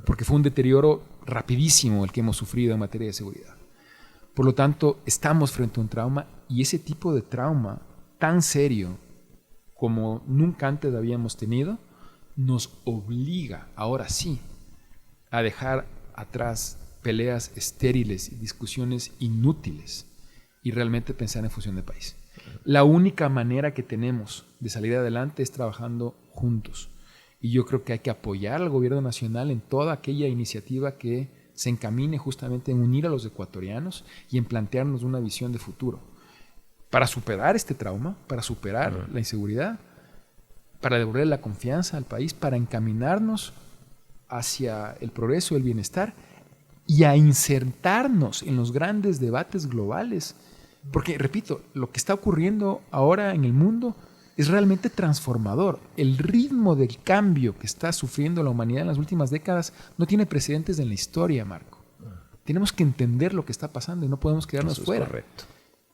porque fue un deterioro rapidísimo el que hemos sufrido en materia de seguridad. Por lo tanto, estamos frente a un trauma y ese tipo de trauma tan serio como nunca antes habíamos tenido nos obliga, ahora sí, a dejar atrás peleas estériles y discusiones inútiles y realmente pensar en función de país. La única manera que tenemos de salir adelante es trabajando juntos. Y yo creo que hay que apoyar al gobierno nacional en toda aquella iniciativa que se encamine justamente en unir a los ecuatorianos y en plantearnos una visión de futuro. Para superar este trauma, para superar la inseguridad, para devolver la confianza al país, para encaminarnos hacia el progreso, el bienestar y a insertarnos en los grandes debates globales. Porque, repito, lo que está ocurriendo ahora en el mundo es realmente transformador. El ritmo del cambio que está sufriendo la humanidad en las últimas décadas no tiene precedentes en la historia, Marco. Tenemos que entender lo que está pasando y no podemos quedarnos fuera. Correcto.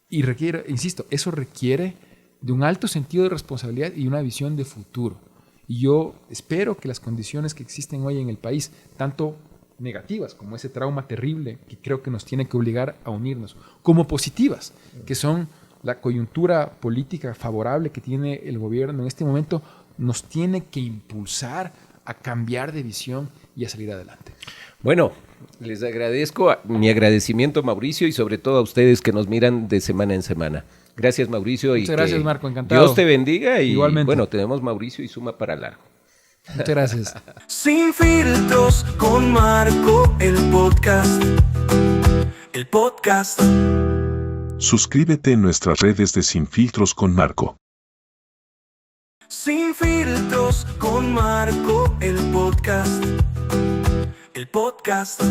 Y requiere, insisto, eso requiere de un alto sentido de responsabilidad y una visión de futuro. Y yo espero que las condiciones que existen hoy en el país, tanto negativas como ese trauma terrible que creo que nos tiene que obligar a unirnos, como positivas, que son la coyuntura política favorable que tiene el gobierno en este momento, nos tiene que impulsar a cambiar de visión y a salir adelante. Bueno, les agradezco, mi agradecimiento, Mauricio, y sobre todo a ustedes que nos miran de semana en semana. Gracias, Mauricio. Muchas gracias, Marco, encantado. Dios te bendiga y igualmente. Bueno, tenemos Mauricio y suma para largo. Muchas gracias. Sin filtros con Marco, el podcast. El podcast. Suscríbete en nuestras redes de Sin Filtros con Marco. Sin filtros con Marco, el podcast. El podcast.